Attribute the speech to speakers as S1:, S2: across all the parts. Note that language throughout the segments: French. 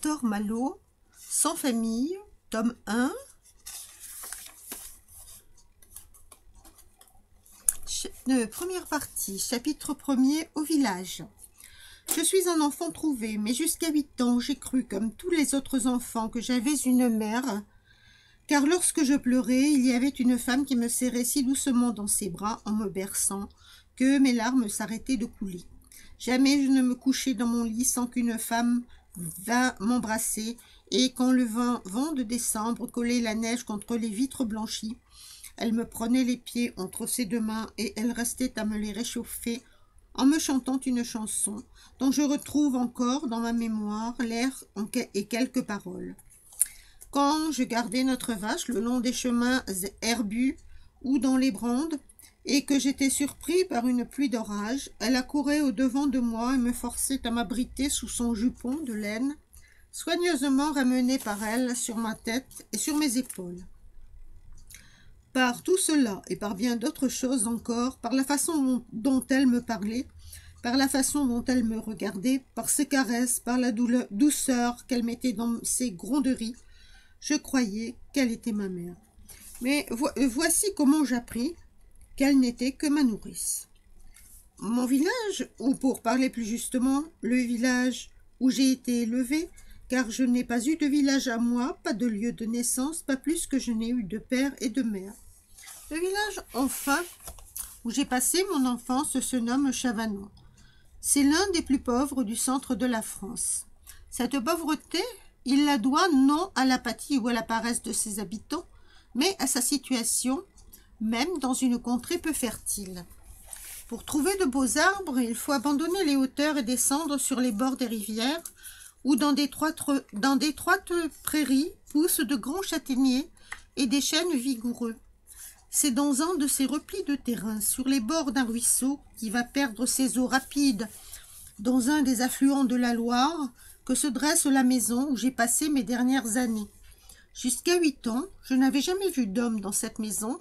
S1: Victor Malot, Sans famille, tome 1. Première partie, chapitre 1er, au village. Je suis un enfant trouvé, mais jusqu'à 8 ans, j'ai cru, comme tous les autres enfants, que j'avais une mère, car lorsque je pleurais, il y avait une femme qui me serrait si doucement dans ses bras en me berçant, que mes larmes s'arrêtaient de couler. Jamais je ne me couchais dans mon lit sans qu'une femme vînt m'embrasser, et quand le vent de décembre collait la neige contre les vitres blanchies, elle me prenait les pieds entre ses deux mains et elle restait à me les réchauffer en me chantant une chanson dont je retrouve encore dans ma mémoire l'air et quelques paroles. Quand je gardais notre vache le long des chemins herbus ou dans les brandes, et que j'étais surpris par une pluie d'orage, elle accourait au-devant de moi et me forçait à m'abriter sous son jupon de laine, soigneusement ramené par elle sur ma tête et sur mes épaules. Par tout cela, et par bien d'autres choses encore, par la façon dont elle me parlait, par la façon dont elle me regardait, par ses caresses, par la douceur qu'elle mettait dans ses gronderies, je croyais qu'elle était ma mère. Mais voici comment j'appris qu'elle n'était que ma nourrice. Mon village, ou pour parler plus justement, le village où j'ai été élevée, car je n'ai pas eu de village à moi, pas de lieu de naissance, pas plus que je n'ai eu de père et de mère. Le village, enfin, où j'ai passé mon enfance se nomme Chavanon. C'est l'un des plus pauvres du centre de la France. Cette pauvreté, il la doit non à l'apathie ou à la paresse de ses habitants, mais à sa situation, même dans une contrée peu fertile. Pour trouver de beaux arbres, il faut abandonner les hauteurs et descendre sur les bords des rivières, où dans d'étroites prairies poussent de grands châtaigniers et des chênes vigoureux. C'est dans un de ces replis de terrain, sur les bords d'un ruisseau qui va perdre ses eaux rapides dans un des affluents de la Loire, que se dresse la maison où j'ai passé mes dernières années. Jusqu'à 8 ans, je n'avais jamais vu d'homme dans cette maison.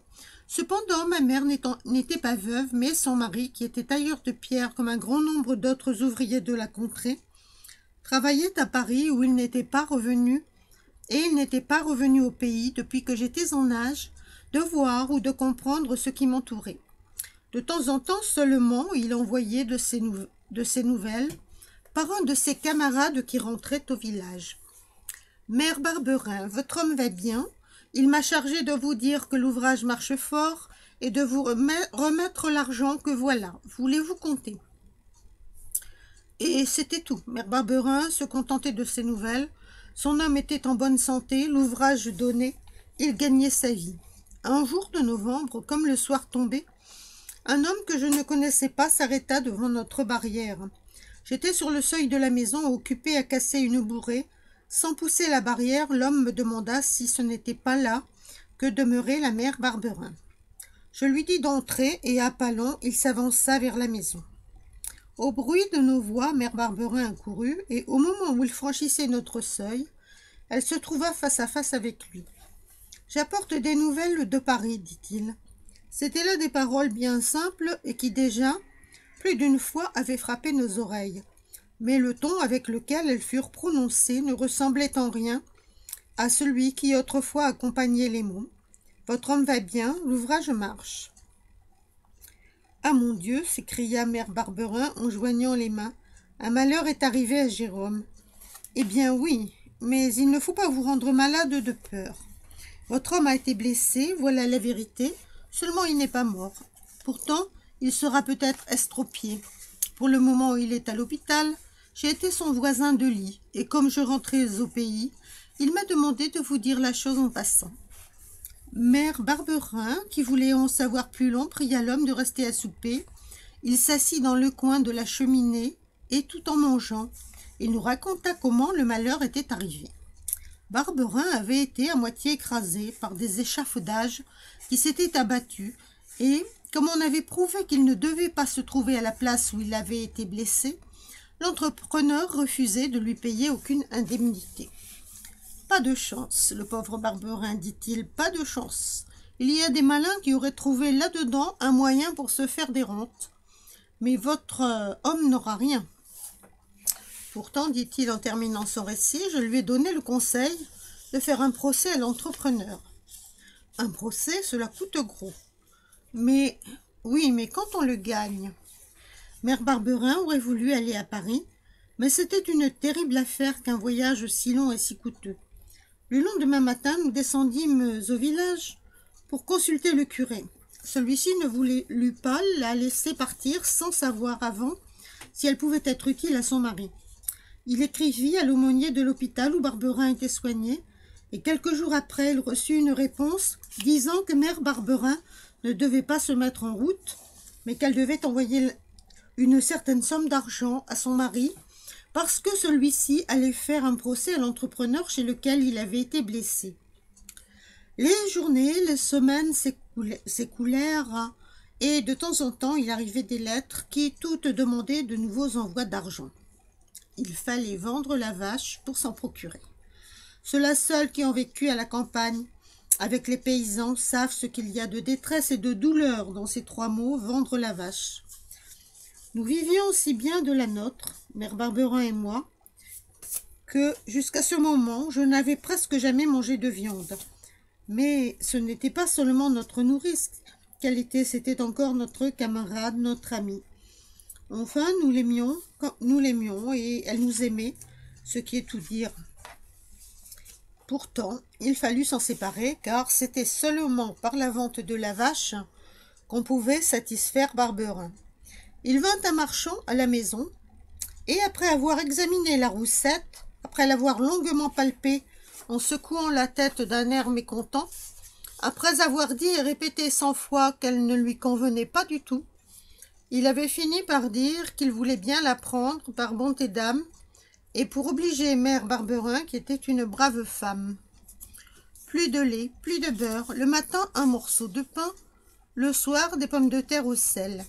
S1: Cependant, ma mère n'était pas veuve, mais son mari, qui était tailleur de pierre comme un grand nombre d'autres ouvriers de la contrée, travaillait à Paris où il n'était pas revenu, et il n'était pas revenu au pays depuis que j'étais en âge de voir ou de comprendre ce qui m'entourait. De temps en temps seulement, il envoyait de ses nouvelles par un de ses camarades qui rentrait au village. « Mère Barberin, votre homme va bien. Il m'a chargé de vous dire que l'ouvrage marche fort et de vous remettre l'argent que voilà. Voulez-vous compter ?» Et c'était tout. Mère Barberin se contentait de ses nouvelles. Son homme était en bonne santé, l'ouvrage donnait, il gagnait sa vie. Un jour de novembre, comme le soir tombait, un homme que je ne connaissais pas s'arrêta devant notre barrière. J'étais sur le seuil de la maison, occupé à casser une bourrée. Sans pousser la barrière, l'homme me demanda si ce n'était pas là que demeurait la mère Barberin. Je lui dis d'entrer et à pas lents, il s'avança vers la maison. Au bruit de nos voix, mère Barberin accourut, et au moment où il franchissait notre seuil, elle se trouva face à face avec lui. « J'apporte des nouvelles de Paris, dit-il. » C'étaient là des paroles bien simples et qui déjà, plus d'une fois, avaient frappé nos oreilles. Mais le ton avec lequel elles furent prononcées ne ressemblait en rien à celui qui autrefois accompagnait les mots. « Votre homme va bien, l'ouvrage marche. » « Ah mon Dieu !» s'écria mère Barberin en joignant les mains. « Un malheur est arrivé à Jérôme. »« Eh bien oui, mais il ne faut pas vous rendre malade de peur. Votre homme a été blessé, voilà la vérité, seulement il n'est pas mort. Pourtant, il sera peut-être estropié. Pour le moment où il est à l'hôpital, j'ai été son voisin de lit, et comme je rentrais au pays, il m'a demandé de vous dire la chose en passant. » Mère Barberin, qui voulait en savoir plus long, pria l'homme de rester à souper. Il s'assit dans le coin de la cheminée, et tout en mangeant, il nous raconta comment le malheur était arrivé. Barberin avait été à moitié écrasé par des échafaudages qui s'étaient abattus, et, comme on avait prouvé qu'il ne devait pas se trouver à la place où il avait été blessé, l'entrepreneur refusait de lui payer aucune indemnité. « Pas de chance, le pauvre Barberin, dit-il, pas de chance. Il y a des malins qui auraient trouvé là-dedans un moyen pour se faire des rentes. Mais votre homme n'aura rien. Pourtant, dit-il en terminant son récit, je lui ai donné le conseil de faire un procès à l'entrepreneur. Un procès, cela coûte gros. Mais, oui, mais quand on le gagne? Mère Barberin aurait voulu aller à Paris, mais c'était une terrible affaire qu'un voyage si long et si coûteux. Le lendemain matin, nous descendîmes au village pour consulter le curé. Celui-ci ne voulut pas la laisser partir sans savoir avant si elle pouvait être utile à son mari. Il écrivit à l'aumônier de l'hôpital où Barberin était soignée, et quelques jours après, il reçut une réponse disant que mère Barberin ne devait pas se mettre en route, mais qu'elle devait envoyer une certaine somme d'argent à son mari, parce que celui-ci allait faire un procès à l'entrepreneur chez lequel il avait été blessé. Les journées, les semaines s'écoulèrent, et de temps en temps, il arrivait des lettres qui toutes demandaient de nouveaux envois d'argent. Il fallait vendre la vache pour s'en procurer. Ceux-là seuls qui ont vécu à la campagne, avec les paysans, savent ce qu'il y a de détresse et de douleur dans ces trois mots, vendre la vache. Nous vivions aussi bien de la nôtre, mère Barberin et moi, que jusqu'à ce moment, je n'avais presque jamais mangé de viande. Mais ce n'était pas seulement notre nourrice qu'elle était, c'était encore notre camarade, notre amie. Enfin, nous l'aimions et elle nous aimait, ce qui est tout dire. Pourtant, il fallut s'en séparer, car c'était seulement par la vente de la vache qu'on pouvait satisfaire Barberin. Il vint un marchand à la maison, et après avoir examiné la roussette, après l'avoir longuement palpée en secouant la tête d'un air mécontent, après avoir dit et répété 100 fois qu'elle ne lui convenait pas du tout, il avait fini par dire qu'il voulait bien la prendre par bonté d'âme et pour obliger mère Barberin, qui était une brave femme. Plus de lait, plus de beurre, le matin un morceau de pain, le soir des pommes de terre au sel.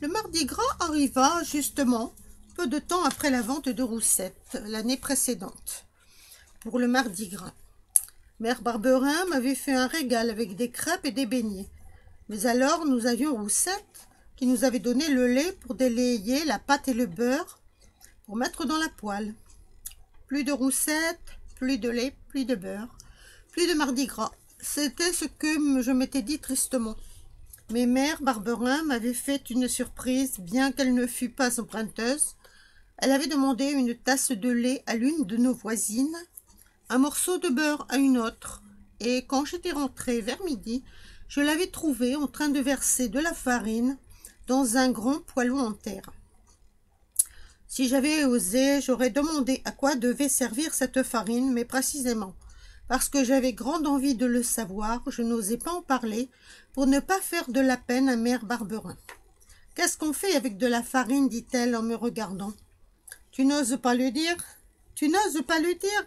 S1: Le Mardi Gras arriva justement peu de temps après la vente de Roussette, l'année précédente. Pour le Mardi Gras, mère Barberin m'avait fait un régal avec des crêpes et des beignets. Mais alors nous avions Roussette, qui nous avait donné le lait pour délayer la pâte et le beurre pour mettre dans la poêle. Plus de Roussette, plus de lait, plus de beurre, plus de Mardi Gras. C'était ce que je m'étais dit tristement. Mais mère Barberin m'avait fait une surprise, bien qu'elle ne fût pas emprunteuse. Elle avait demandé une tasse de lait à l'une de nos voisines, un morceau de beurre à une autre, et quand j'étais rentrée vers midi, je l'avais trouvée en train de verser de la farine dans un grand poêlon en terre. Si j'avais osé, j'aurais demandé à quoi devait servir cette farine, mais précisément parce que j'avais grande envie de le savoir, je n'osais pas en parler pour ne pas faire de la peine à mère Barberin. « Qu'est-ce qu'on fait avec de la farine ?» dit-elle en me regardant. « Tu n'oses pas le dire? Tu n'oses pas le dire?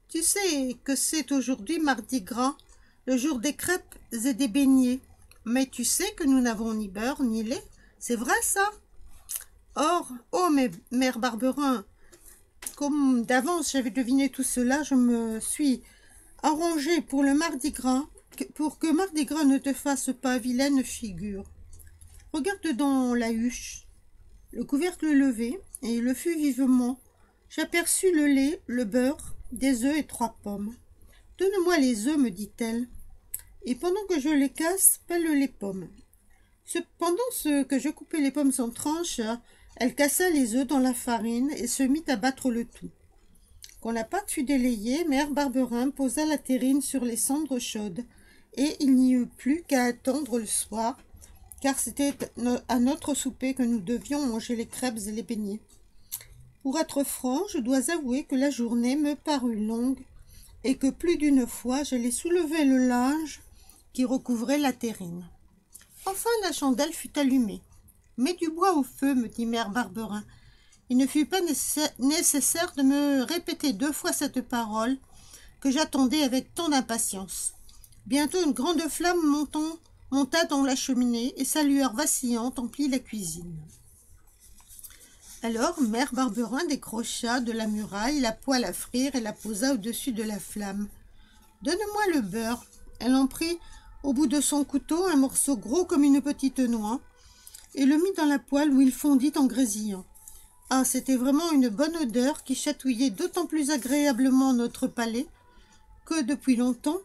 S1: Tu sais que c'est aujourd'hui Mardi Gras, le jour des crêpes et des beignets. Mais tu sais que nous n'avons ni beurre ni lait, c'est vrai ça? Or, oh mais mère Barberin, comme d'avance j'avais deviné tout cela, je me suis arrangée pour le Mardi Gras, pour que Mardi Gras ne te fasse pas vilaine figure. Regarde dans la huche. Le couvercle levé, et il le fut vivement. J'aperçus le lait, le beurre, des œufs et 3 pommes. « Donne-moi les œufs, me dit-elle, et pendant que je les casse, pèle les pommes. » Pendant que je coupais les pommes en tranches, elle cassa les œufs dans la farine et se mit à battre le tout. Quand la pâte fut délayée, mère Barberin posa la terrine sur les cendres chaudes, et il n'y eut plus qu'à attendre le soir, car c'était à notre souper que nous devions manger les crêpes et les beignets. Pour être franc, je dois avouer que la journée me parut longue, et que plus d'une fois j'allais soulever le linge qui recouvrait la terrine. Enfin la chandelle fut allumée. « Mets du bois au feu, me dit mère Barberin. Il ne fut pas nécessaire de me répéter 2 fois cette parole que j'attendais avec tant d'impatience. Bientôt une grande flamme monta dans la cheminée et sa lueur vacillante emplit la cuisine. Alors mère Barberin décrocha de la muraille la poêle à frire et la posa au-dessus de la flamme. « Donne-moi le beurre. » Elle en prit au bout de son couteau un morceau gros comme une petite noix et le mit dans la poêle où il fondit en grésillant. « Ah, c'était vraiment une bonne odeur qui chatouillait d'autant plus agréablement notre palais que depuis longtemps,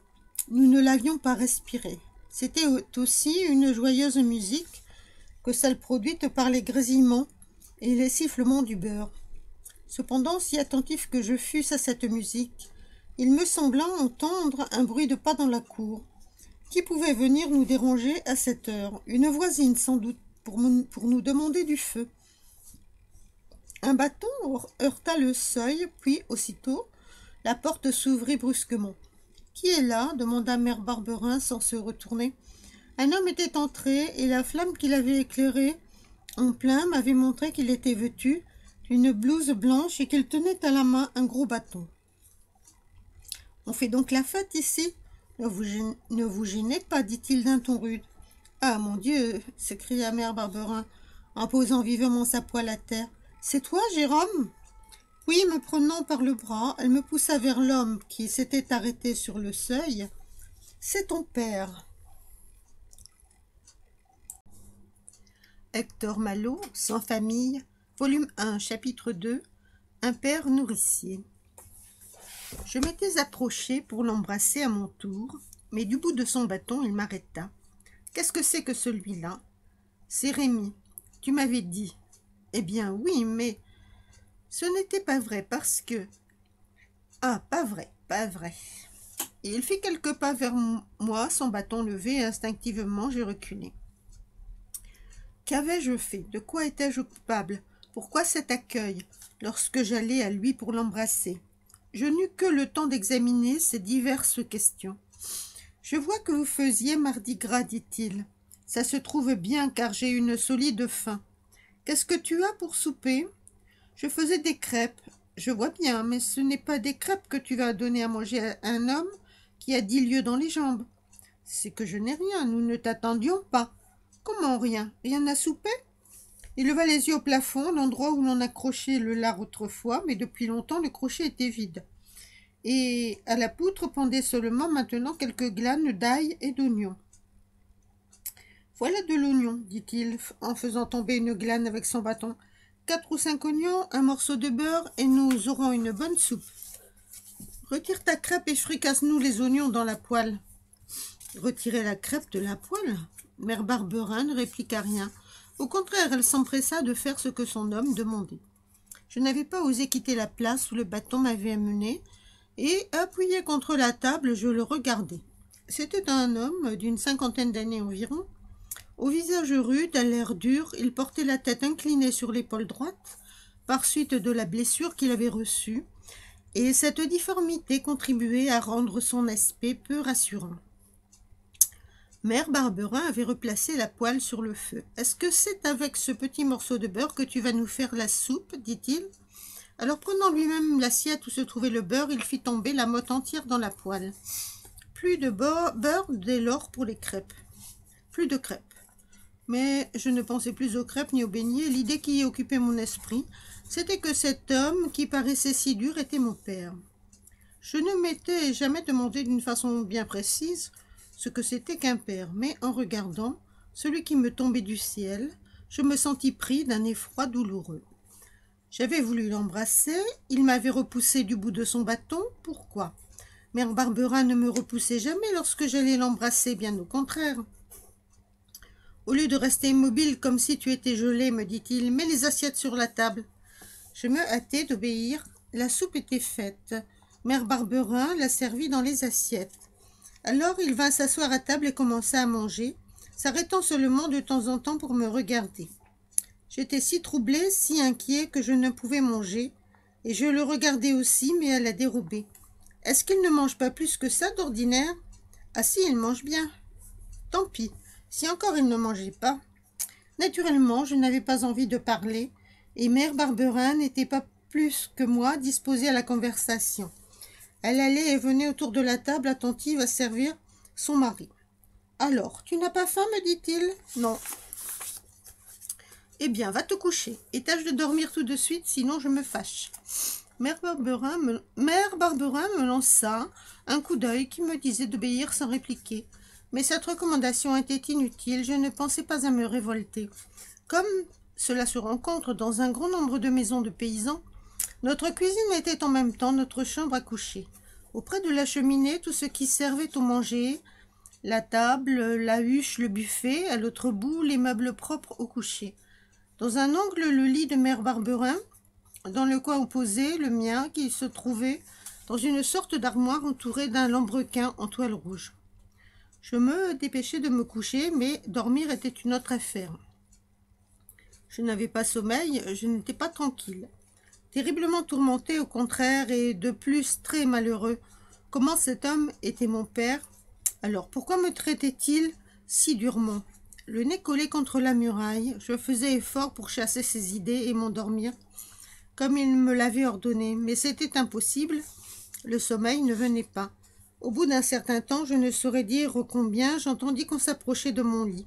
S1: nous ne l'avions pas respirée. C'était aussi une joyeuse musique que celle produite par les grésillements et les sifflements du beurre. Cependant, si attentif que je fusse à cette musique, il me sembla entendre un bruit de pas dans la cour. Qui pouvait venir nous déranger à cette heure? Une voisine, sans doute, pour nous demander du feu. Un bâton heurta le seuil, puis, aussitôt, la porte s'ouvrit brusquement. « Qui est là ?» demanda mère Barberin sans se retourner. Un homme était entré, et la flamme qui l'avait éclairé en plein m'avait montré qu'il était vêtu d'une blouse blanche et qu'il tenait à la main un gros bâton. « On fait donc la fête ici ? Ne vous gênez pas, dit-il d'un ton rude. « Ah, mon Dieu !» s'écria mère Barberin, en posant vivement sa poêle à terre. « C'est toi, Jérôme ?» Oui, me prenant par le bras, elle me poussa vers l'homme qui s'était arrêté sur le seuil. « C'est ton père. » Hector Malot, Sans famille, volume 1, chapitre 2, Un père nourricier. Je m'étais approché pour l'embrasser à mon tour, mais du bout de son bâton, il m'arrêta. « Qu'est-ce que c'est que celui-là ?»« C'est Rémi. Tu m'avais dit. »« Eh bien, oui, mais... » Ce n'était pas vrai parce que... Ah, pas vrai, pas vrai. Et il fit quelques pas vers moi, son bâton levé, et instinctivement, j'ai reculé. Qu'avais-je fait? De quoi étais-je coupable? Pourquoi cet accueil, lorsque j'allais à lui pour l'embrasser? Je n'eus que le temps d'examiner ces diverses questions. « Je vois que vous faisiez mardi gras, dit-il. Ça se trouve bien, car j'ai une solide faim. Qu'est-ce que tu as pour souper? » Je faisais des crêpes. Je vois bien, mais ce n'est pas des crêpes que tu vas donner à manger à un homme qui a 10 lieues dans les jambes. C'est que je n'ai rien, nous ne t'attendions pas. Comment rien? Rien à souper? Il leva les yeux au plafond, l'endroit où l'on accrochait le lard autrefois, mais depuis longtemps le crochet était vide. Et à la poutre pendaient seulement maintenant quelques glanes d'ail et d'oignon. Voilà de l'oignon, dit-il, en faisant tomber une glane avec son bâton. 4 ou 5 oignons, un morceau de beurre, et nous aurons une bonne soupe. Retire ta crêpe et fricasse-nous les oignons dans la poêle. Retirer la crêpe de la poêle? Mère Barberin ne répliqua rien. Au contraire, elle s'empressa de faire ce que son homme demandait. Je n'avais pas osé quitter la place où le bâton m'avait amené, et, appuyé contre la table, je le regardais. C'était un homme d'une 50aine d'années environ. Au visage rude, à l'air dur, il portait la tête inclinée sur l'épaule droite, par suite de la blessure qu'il avait reçue, et cette difformité contribuait à rendre son aspect peu rassurant. Mère Barberin avait replacé la poêle sur le feu. « Est-ce que c'est avec ce petit morceau de beurre que tu vas nous faire la soupe ?» dit-il. Alors, prenant lui-même l'assiette où se trouvait le beurre, il fit tomber la motte entière dans la poêle. Plus de beurre dès lors pour les crêpes. Plus de crêpes. Mais je ne pensais plus aux crêpes ni aux beignets. L'idée qui occupait mon esprit, c'était que cet homme qui paraissait si dur était mon père. Je ne m'étais jamais demandé d'une façon bien précise ce que c'était qu'un père, mais en regardant celui qui me tombait du ciel, je me sentis pris d'un effroi douloureux. J'avais voulu l'embrasser, il m'avait repoussé du bout de son bâton. Pourquoi? Mère Barberin ne me repoussait jamais lorsque j'allais l'embrasser, bien au contraire. Au lieu de rester immobile comme si tu étais gelé, me dit-il, mets les assiettes sur la table. Je me hâtai d'obéir. La soupe était faite. Mère Barberin la servit dans les assiettes. Alors il vint s'asseoir à table et commença à manger, s'arrêtant seulement de temps en temps pour me regarder. J'étais si troublé, si inquiet que je ne pouvais manger, et je le regardais aussi, mais à la dérobée. Est-ce qu'il ne mange pas plus que ça d'ordinaire? Ah si, il mange bien. Tant pis, si encore il ne mangeait pas. Naturellement, je n'avais pas envie de parler, et Mère Barberin n'était pas plus que moi disposée à la conversation. Elle allait et venait autour de la table, attentive à servir son mari. « Alors, tu n'as pas faim, me dit-il. »« Non. »« Eh bien, va te coucher, et tâche de dormir tout de suite, sinon je me fâche. » Mère Barberin me lança un coup d'œil qui me disait d'obéir sans répliquer. Mais cette recommandation était inutile, je ne pensais pas à me révolter. Comme cela se rencontre dans un grand nombre de maisons de paysans, notre cuisine était en même temps notre chambre à coucher. Auprès de la cheminée, tout ce qui servait au manger, la table, la huche, le buffet, à l'autre bout, les meubles propres au coucher. Dans un angle, le lit de mère Barberin, dans le coin opposé, le mien, qui se trouvait dans une sorte d'armoire entourée d'un lambrequin en toile rouge. Je me dépêchai de me coucher, mais dormir était une autre affaire. Je n'avais pas sommeil, je n'étais pas tranquille. Terriblement tourmenté au contraire, et de plus très malheureux. Comment cet homme était mon père? Alors pourquoi me traitait-il si durement? Le nez collé contre la muraille, je faisais effort pour chasser ses idées et m'endormir, comme il me l'avait ordonné, mais c'était impossible, le sommeil ne venait pas. Au bout d'un certain temps, je ne saurais dire combien, j'entendis qu'on s'approchait de mon lit.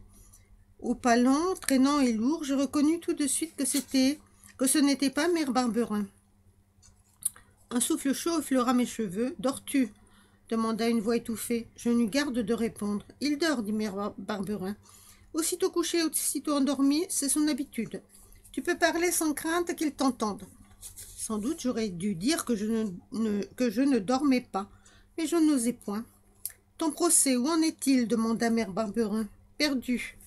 S1: Au pas lent, traînant et lourd, je reconnus tout de suite que ce n'était pas mère Barberin. Un souffle chaud effleura mes cheveux. « Dors-tu » demanda une voix étouffée. Je n'eus garde de répondre. « Il dort, dit mère Barberin. Aussitôt couché, aussitôt endormi, c'est son habitude. Tu peux parler sans crainte qu'il t'entende. » Sans doute j'aurais dû dire que je ne dormais pas, mais je n'osais point. « Ton procès, où en est-il » demanda mère Barberin. « Perdu.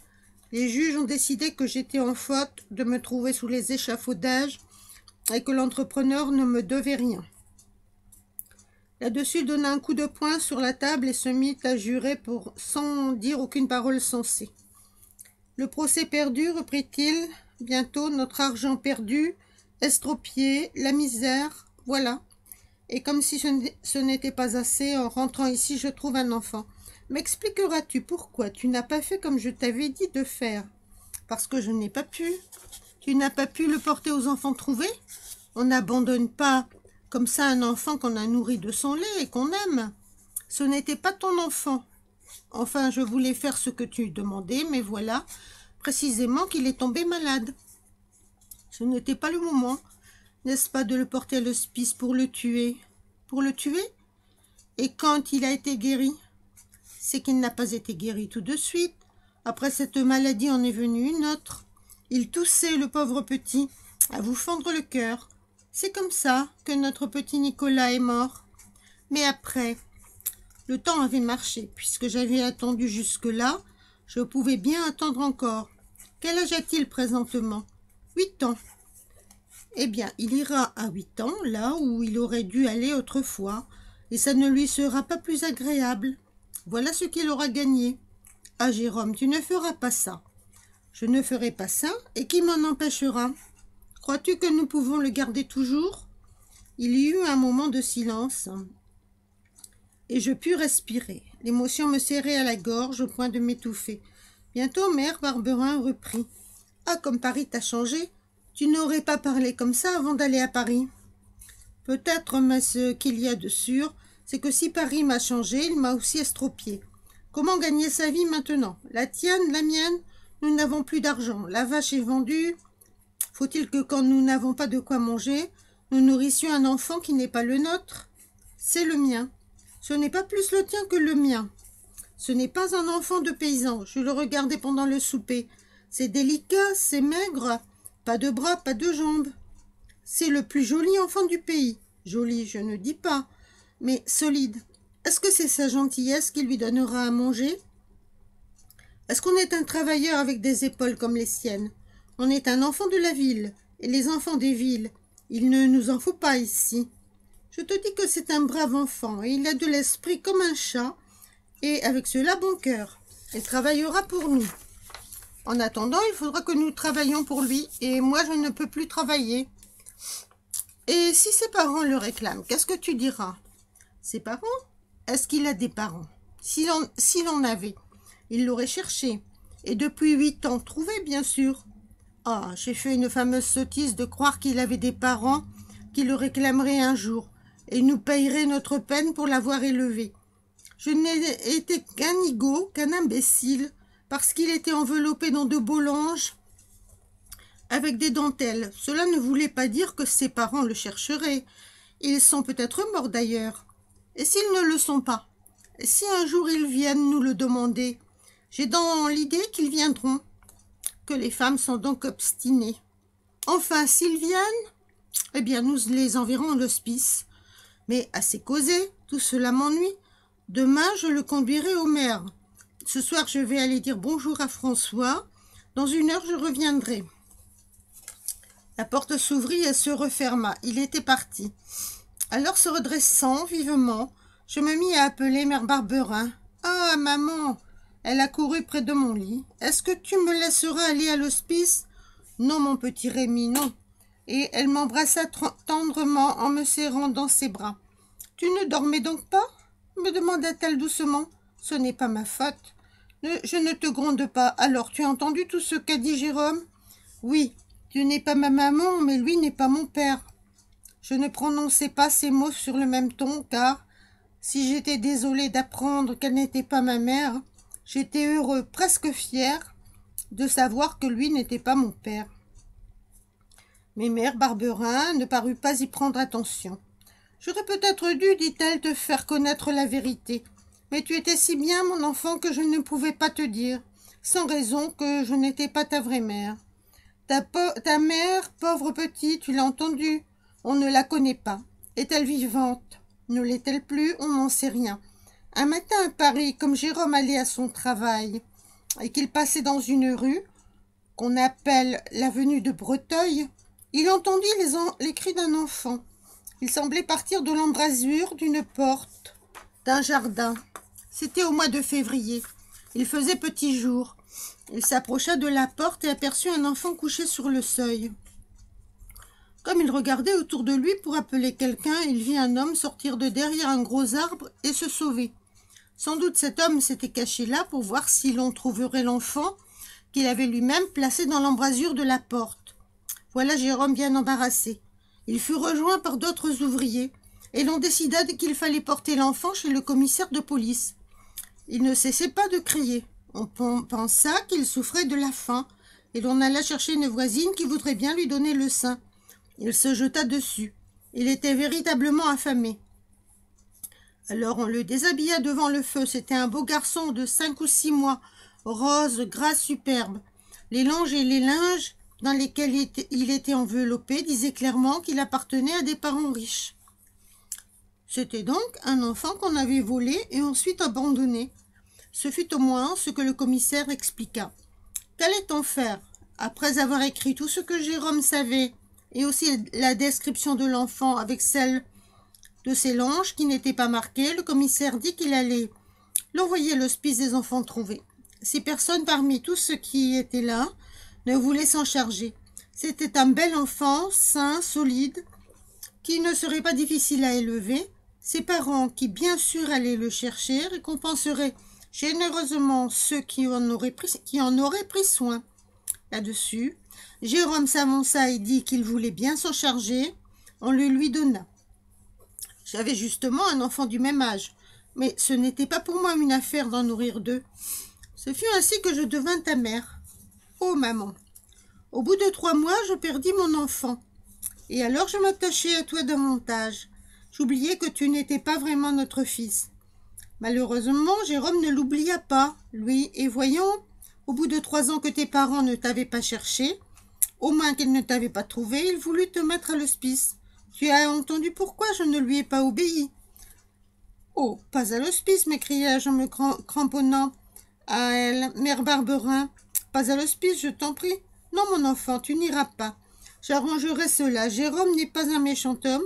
S1: Les juges ont décidé que j'étais en faute de me trouver sous les échafaudages et que l'entrepreneur ne me devait rien. » Là-dessus donna un coup de poing sur la table et se mit à jurer sans dire aucune parole sensée. « Le procès perdu, reprit-il, bientôt notre argent perdu, estropié, la misère, voilà. Et comme si ce n'était pas assez, en rentrant ici, je trouve un enfant. M'expliqueras-tu pourquoi tu n'as pas fait comme je t'avais dit de faire? Parce que je n'ai pas pu. Tu n'as pas pu le porter aux enfants trouvés? On n'abandonne pas comme ça un enfant qu'on a nourri de son lait et qu'on aime. Ce n'était pas ton enfant. Enfin, je voulais faire ce que tu demandais, mais voilà, précisément qu'il est tombé malade. Ce n'était pas le moment, n'est-ce pas, de le porter à l'hospice pour le tuer? Pour le tuer? Et quand il a été guéri? C'est qu'il n'a pas été guéri tout de suite. Après cette maladie en est venue une autre. Il toussait, le pauvre petit, à vous fendre le cœur. C'est comme ça que notre petit Nicolas est mort. Mais après, le temps avait marché. Puisque j'avais attendu jusque-là, je pouvais bien attendre encore. Quel âge a-t-il présentement? 8 ans. Eh bien, il ira à 8 ans, là où il aurait dû aller autrefois, et ça ne lui sera pas plus agréable. Voilà ce qu'il aura gagné. Ah, Jérôme, tu ne feras pas ça. Je ne ferai pas ça, et qui m'en empêchera? Crois-tu que nous pouvons le garder toujours? Il y eut un moment de silence, et je pus respirer. L'émotion me serrait à la gorge, au point de m'étouffer. Bientôt, mère Barberin reprit. « Ah, comme Paris t'a changé! Tu n'aurais pas parlé comme ça avant d'aller à Paris. » Peut-être, mais ce qu'il y a de sûr, c'est que si Paris m'a changé, il m'a aussi estropié. Comment gagner sa vie maintenant? La tienne, la mienne? Nous n'avons plus d'argent. La vache est vendue. Faut-il que quand nous n'avons pas de quoi manger, nous nourrissions un enfant qui n'est pas le nôtre? C'est le mien. Ce n'est pas plus le tien que le mien. Ce n'est pas un enfant de paysan. Je le regardais pendant le souper. C'est délicat, c'est maigre. Pas de bras, pas de jambes. C'est le plus joli enfant du pays. Joli, je ne dis pas, mais solide. Est-ce que c'est sa gentillesse qui lui donnera à manger? Est-ce qu'on est un travailleur avec des épaules comme les siennes? On est un enfant de la ville, et les enfants des villes, il ne nous en faut pas ici. Je te dis que c'est un brave enfant, et il a de l'esprit comme un chat, et avec cela bon cœur. Il travaillera pour nous. En attendant, il faudra que nous travaillions pour lui, et moi je ne peux plus travailler. Et si ses parents le réclament, qu'est-ce que tu diras? Ses parents? Est-ce qu'il a des parents? S'il en avait, il l'aurait cherché, et depuis 8 ans, trouvé bien sûr. Ah, j'ai fait une fameuse sottise de croire qu'il avait des parents qui le réclameraient un jour, et nous payeraient notre peine pour l'avoir élevé. Je n'ai été qu'un nigaud, qu'un imbécile, parce qu'il était enveloppé dans de beaux langes avec des dentelles. Cela ne voulait pas dire que ses parents le chercheraient. Ils sont peut-être morts d'ailleurs. Et s'ils ne le sont pas? Et si un jour ils viennent nous le demander? J'ai dans l'idée qu'ils viendront. Que les femmes sont donc obstinées. Enfin, s'ils viennent, eh bien, nous les enverrons à l'hospice. Mais assez causé, tout cela m'ennuie. Demain, je le conduirai au maire. Ce soir, je vais aller dire bonjour à François. Dans 1 heure, je reviendrai. » La porte s'ouvrit et se referma. Il était parti. Alors, se redressant vivement, je me mis à appeler mère Barberin. « Ah, maman !» Elle a couru près de mon lit. « Est-ce que tu me laisseras aller à l'hospice ?»« Non, mon petit Rémi, non. » Et elle m'embrassa tendrement en me serrant dans ses bras. « Tu ne dormais donc pas ?» me demanda-t-elle doucement. « Ce n'est pas ma faute. Je ne te gronde pas. Alors, tu as entendu tout ce qu'a dit Jérôme ?»« Oui, tu n'es pas ma maman, mais lui n'est pas mon père. » Je ne prononçais pas ces mots sur le même ton, car, si j'étais désolée d'apprendre qu'elle n'était pas ma mère, j'étais heureux, presque fier, de savoir que lui n'était pas mon père. Mais mère Barberin ne parut pas y prendre attention. « J'aurais peut-être dû, dit-elle, te faire connaître la vérité. Mais tu étais si bien, mon enfant, que je ne pouvais pas te dire, sans raison, que je n'étais pas ta vraie mère. Ta mère, pauvre petite, tu l'as entendu, on ne la connaît pas. Est-elle vivante? Ne l'est-elle plus? On n'en sait rien. Un matin à Paris, comme Jérôme allait à son travail, et qu'il passait dans une rue, qu'on appelle l'avenue de Breteuil, il entendit les cris d'un enfant. Il semblait partir de l'embrasure d'une porte, d'un jardin. C'était au mois de février. Il faisait petit jour. Il s'approcha de la porte et aperçut un enfant couché sur le seuil. Comme il regardait autour de lui pour appeler quelqu'un, il vit un homme sortir de derrière un gros arbre et se sauver. Sans doute cet homme s'était caché là pour voir si l'on trouverait l'enfant qu'il avait lui-même placé dans l'embrasure de la porte. Voilà Jérôme bien embarrassé. Il fut rejoint par d'autres ouvriers, et l'on décida qu'il fallait porter l'enfant chez le commissaire de police. Il ne cessait pas de crier. On pensa qu'il souffrait de la faim, et l'on alla chercher une voisine qui voudrait bien lui donner le sein. Il se jeta dessus. Il était véritablement affamé. Alors on le déshabilla devant le feu. C'était un beau garçon de 5 ou 6 mois, rose, gras, superbe. Les langes et les linges dans lesquels il était enveloppé disaient clairement qu'il appartenait à des parents riches. C'était donc un enfant qu'on avait volé et ensuite abandonné. Ce fut au moins ce que le commissaire expliqua. Qu'allait-on faire? Après avoir écrit tout ce que Jérôme savait, et aussi la description de l'enfant avec celle de ses langes qui n'étaient pas marquées, le commissaire dit qu'il allait l'envoyer à l'hospice des enfants trouvés. Si personne parmi tous ceux qui étaient là ne voulait s'en charger. C'était un bel enfant, sain, solide, qui ne serait pas difficile à élever. Ses parents, qui bien sûr allaient le chercher, récompenseraient généreusement ceux qui en auraient pris soin. Là-dessus, Jérôme s'avança et dit qu'il voulait bien s'en charger. On le lui donna. J'avais justement un enfant du même âge, mais ce n'était pas pour moi une affaire d'en nourrir 2. Ce fut ainsi que je devins ta mère. Oh, maman! Au bout de 3 mois, je perdis mon enfant. Et alors je m'attachai à toi davantage. J'oubliais que tu n'étais pas vraiment notre fils. Malheureusement, Jérôme ne l'oublia pas, lui, et voyant, au bout de 3 ans que tes parents ne t'avaient pas cherché, au moins qu'ils ne t'avaient pas trouvé, il voulut te mettre à l'hospice. Tu as entendu pourquoi je ne lui ai pas obéi. Oh, pas à l'hospice, m'écriai-je en me cramponnant à elle. Mère Barberin, pas à l'hospice, je t'en prie. Non, mon enfant, tu n'iras pas. J'arrangerai cela. Jérôme n'est pas un méchant homme.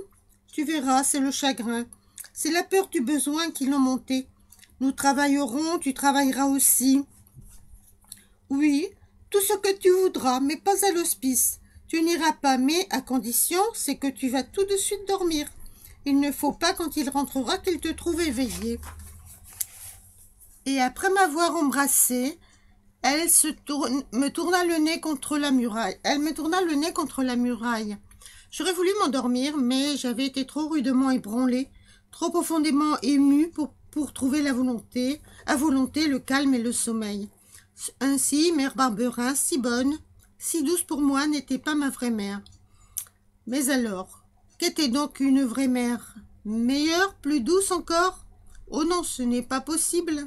S1: Tu verras, c'est le chagrin. C'est la peur du besoin qui l'ont monté. Nous travaillerons, tu travailleras aussi. Oui, tout ce que tu voudras, mais pas à l'hospice. Tu n'iras pas, mais à condition, c'est que tu vas tout de suite dormir. Il ne faut pas, quand il rentrera, qu'il te trouve éveillé. Et après m'avoir embrassée, elle me tourna le nez contre la muraille. J'aurais voulu m'endormir, mais j'avais été trop rudement ébranlée, trop profondément émue pour trouver à volonté le calme et le sommeil. Ainsi, mère Barberin, si bonne, si douce pour moi, n'était pas ma vraie mère. Mais alors, qu'était donc une vraie mère? Meilleure, plus douce encore? Oh non, ce n'est pas possible.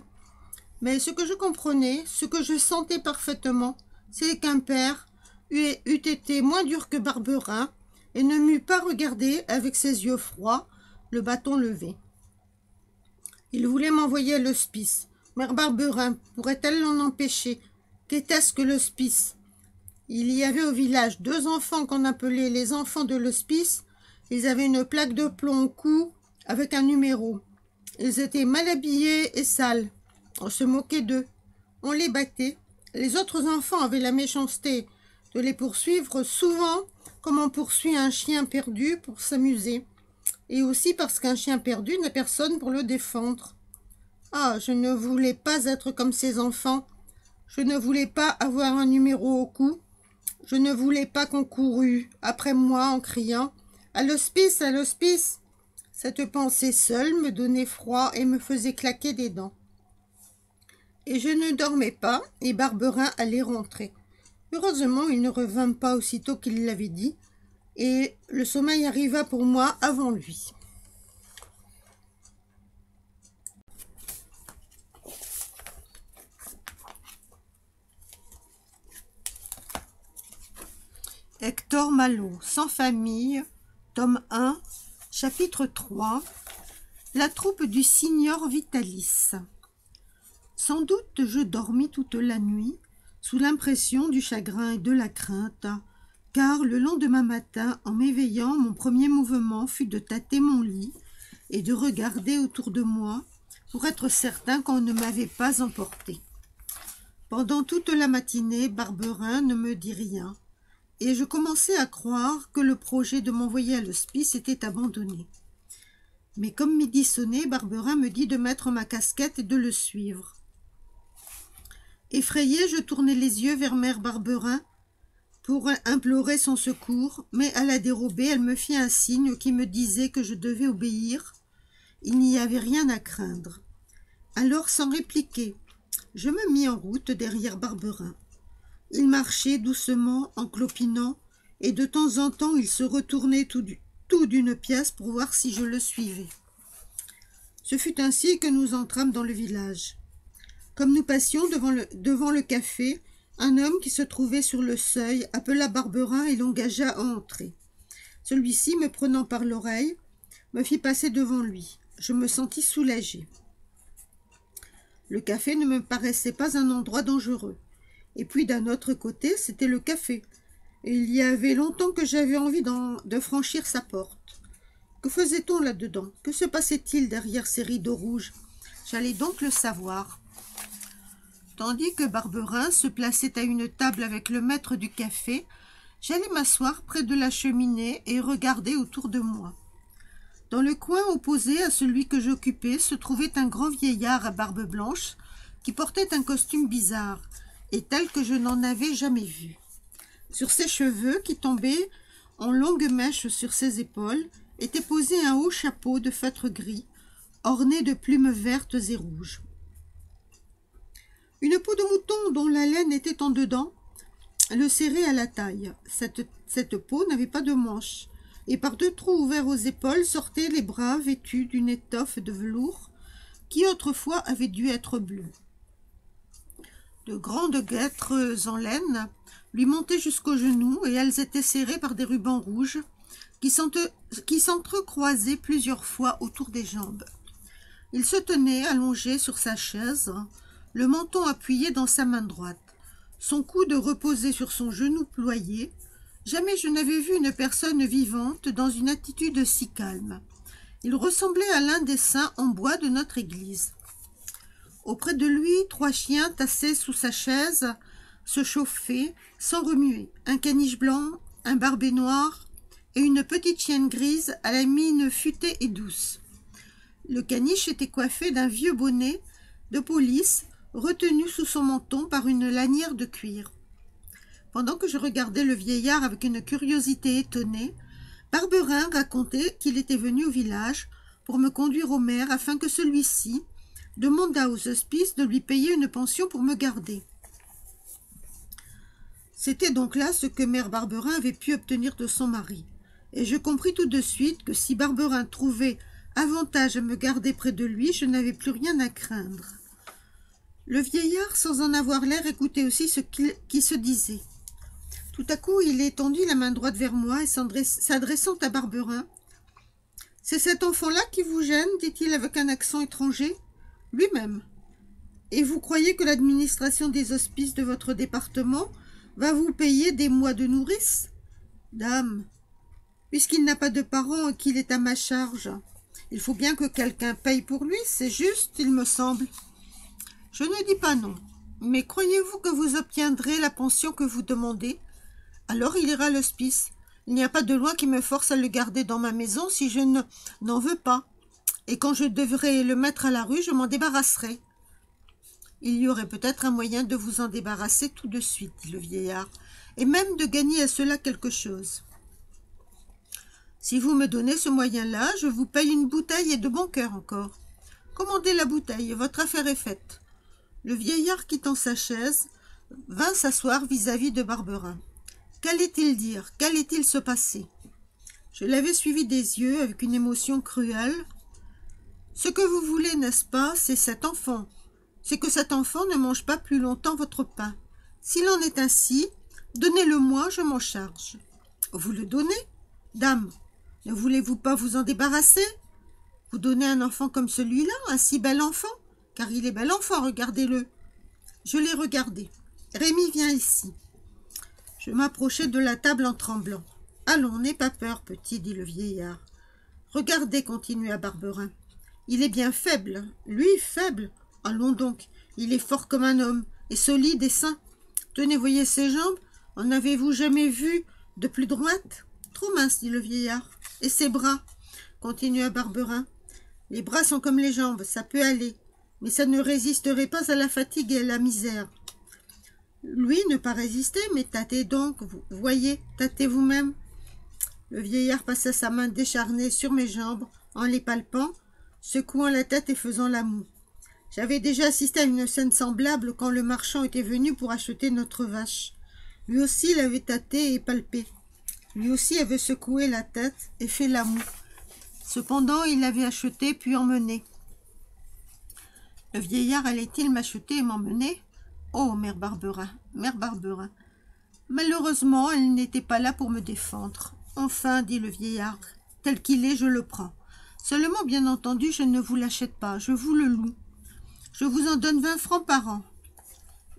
S1: Mais ce que je comprenais, ce que je sentais parfaitement, c'est qu'un père eût été moins dur que Barberin et ne m'eût pas regardé avec ses yeux froids, le bâton levé. Il voulait m'envoyer à l'hospice. Mère Barberin pourrait-elle l'en empêcher? Qu'était-ce que l'hospice? Il y avait au village 2 enfants qu'on appelait les enfants de l'hospice. Ils avaient une plaque de plomb au cou avec un numéro. Ils étaient mal habillés et sales. On se moquait d'eux. On les battait. Les autres enfants avaient la méchanceté de les poursuivre souvent comme on poursuit un chien perdu pour s'amuser. Et aussi parce qu'un chien perdu n'a personne pour le défendre. Ah, je ne voulais pas être comme ces enfants. Je ne voulais pas avoir un numéro au cou. Je ne voulais pas qu'on courût après moi en criant « À l'hospice, à l'hospice !» Cette pensée seule me donnait froid et me faisait claquer des dents. Et je ne dormais pas, et Barberin allait rentrer. Heureusement, il ne revint pas aussitôt qu'il l'avait dit, et le sommeil arriva pour moi avant lui. Hector Malot, Sans famille, tome 1, chapitre 3, la troupe du signor Vitalis. Sans doute je dormis toute la nuit, sous l'impression du chagrin et de la crainte, car le lendemain matin, en m'éveillant, mon premier mouvement fut de tâter mon lit et de regarder autour de moi pour être certain qu'on ne m'avait pas emporté. Pendant toute la matinée, Barberin ne me dit rien, et je commençais à croire que le projet de m'envoyer à l'hospice était abandonné. Mais comme midi sonnait, Barberin me dit de mettre ma casquette et de le suivre. Effrayé, je tournai les yeux vers mère Barberin pour implorer son secours, mais à la dérobée, elle me fit un signe qui me disait que je devais obéir. Il n'y avait rien à craindre. Alors, sans répliquer, je me mis en route derrière Barberin. Il marchait doucement en clopinant, et de temps en temps il se retournait tout d'une pièce pour voir si je le suivais. Ce fut ainsi que nous entrâmes dans le village. Comme nous passions devant le café, un homme qui se trouvait sur le seuil appela Barberin et l'engagea à entrer. Celui-ci, me prenant par l'oreille, me fit passer devant lui. Je me sentis soulagée. Le café ne me paraissait pas un endroit dangereux. Et puis d'un autre côté, c'était le café. Et il y avait longtemps que j'avais envie de franchir sa porte. Que faisait-on là-dedans? Que se passait-il derrière ces rideaux rouges? J'allais donc le savoir. Tandis que Barberin se plaçait à une table avec le maître du café, j'allais m'asseoir près de la cheminée et regarder autour de moi. Dans le coin opposé à celui que j'occupais se trouvait un grand vieillard à barbe blanche qui portait un costume bizarre et tel que je n'en avais jamais vu. Sur ses cheveux, qui tombaient en longues mèches sur ses épaules, était posé un haut chapeau de feutre gris, orné de plumes vertes et rouges. Une peau de mouton dont la laine était en dedans le serrait à la taille. Cette peau n'avait pas de manches, et par 2 trous ouverts aux épaules sortaient les bras vêtus d'une étoffe de velours qui autrefois avait dû être bleue. De grandes guêtres en laine lui montaient jusqu'aux genoux et elles étaient serrées par des rubans rouges qui s'entrecroisaient plusieurs fois autour des jambes. Il se tenait allongé sur sa chaise, le menton appuyé dans sa main droite, son coude reposé sur son genou ployé. Jamais je n'avais vu une personne vivante dans une attitude si calme. Il ressemblait à l'un des saints en bois de notre église. Auprès de lui, 3 chiens tassaient sous sa chaise, se chauffaient sans remuer. Un caniche blanc, un barbet noir et une petite chienne grise à la mine futée et douce. Le caniche était coiffé d'un vieux bonnet de police retenu sous son menton par une lanière de cuir. Pendant que je regardais le vieillard avec une curiosité étonnée, Barberin racontait qu'il était venu au village pour me conduire au maire afin que celui-ci demanda aux hospices de lui payer une pension pour me garder. C'était donc là ce que mère Barberin avait pu obtenir de son mari, et je compris tout de suite que si Barberin trouvait avantage à me garder près de lui, je n'avais plus rien à craindre. Le vieillard, sans en avoir l'air, écoutait aussi ce qui se disait. Tout à coup, il étendit la main droite vers moi et s'adressant à Barberin. « C'est cet enfant-là qui vous gêne » dit-il avec un accent étranger. « Lui-même. Et vous croyez que l'administration des hospices de votre département va vous payer des mois de nourrice? Dame, puisqu'il n'a pas de parents et qu'il est à ma charge, il faut bien que quelqu'un paye pour lui, c'est juste, il me semble. Je ne dis pas non, mais croyez-vous que vous obtiendrez la pension que vous demandez? Alors il ira à l'hospice. Il n'y a pas de loi qui me force à le garder dans ma maison si je n'en veux pas. Et quand je devrais le mettre à la rue, je m'en débarrasserai. Il y aurait peut-être un moyen de vous en débarrasser tout de suite, dit le vieillard, et même de gagner à cela quelque chose. Si vous me donnez ce moyen-là, je vous paye une bouteille et de bon cœur encore. Commandez la bouteille, votre affaire est faite. Le vieillard, quittant sa chaise, vint s'asseoir vis-à-vis de Barberin. Qu'allait-il dire? Qu'allait-il se passer? Je l'avais suivi des yeux avec une émotion cruelle. Ce que vous voulez, n'est-ce pas, c'est cet enfant. C'est que cet enfant ne mange pas plus longtemps votre pain. S'il en est ainsi, donnez-le-moi, je m'en charge. Vous le donnez? Dame, ne voulez-vous pas vous en débarrasser? Vous donnez un enfant comme celui-là, un si bel enfant? Car il est bel enfant, regardez-le. Je l'ai regardé. Rémi, viens ici. Je m'approchai de la table en tremblant. « Allons, n'aie pas peur, petit, dit le vieillard. Regardez, continua Barberin. Il est bien faible. Lui, faible. Allons donc, il est fort comme un homme, et solide et sain. Tenez, voyez ses jambes. En avez-vous jamais vu de plus droite? Trop mince, dit le vieillard. Et ses bras, continua Barberin. Les bras sont comme les jambes, ça peut aller, mais ça ne résisterait pas à la fatigue et à la misère. Lui ne pas résister, mais tâtez donc, vous voyez, tâtez vous-même. Le vieillard passa sa main décharnée sur mes jambes, en les palpant, secouant la tête et faisant la moue. J'avais déjà assisté à une scène semblable quand le marchand était venu pour acheter notre vache. Lui aussi l'avait tâté et palpé. Lui aussi avait secoué la tête et fait la moue. Cependant, il l'avait acheté puis emmené. Le vieillard allait-il m'acheter et m'emmener? Oh, mère Barberin, mère Barberin. Malheureusement, elle n'était pas là pour me défendre. Enfin, dit le vieillard, tel qu'il est, je le prends. Seulement, bien entendu, je ne vous l'achète pas, je vous le loue. Je vous en donne 20 francs par an.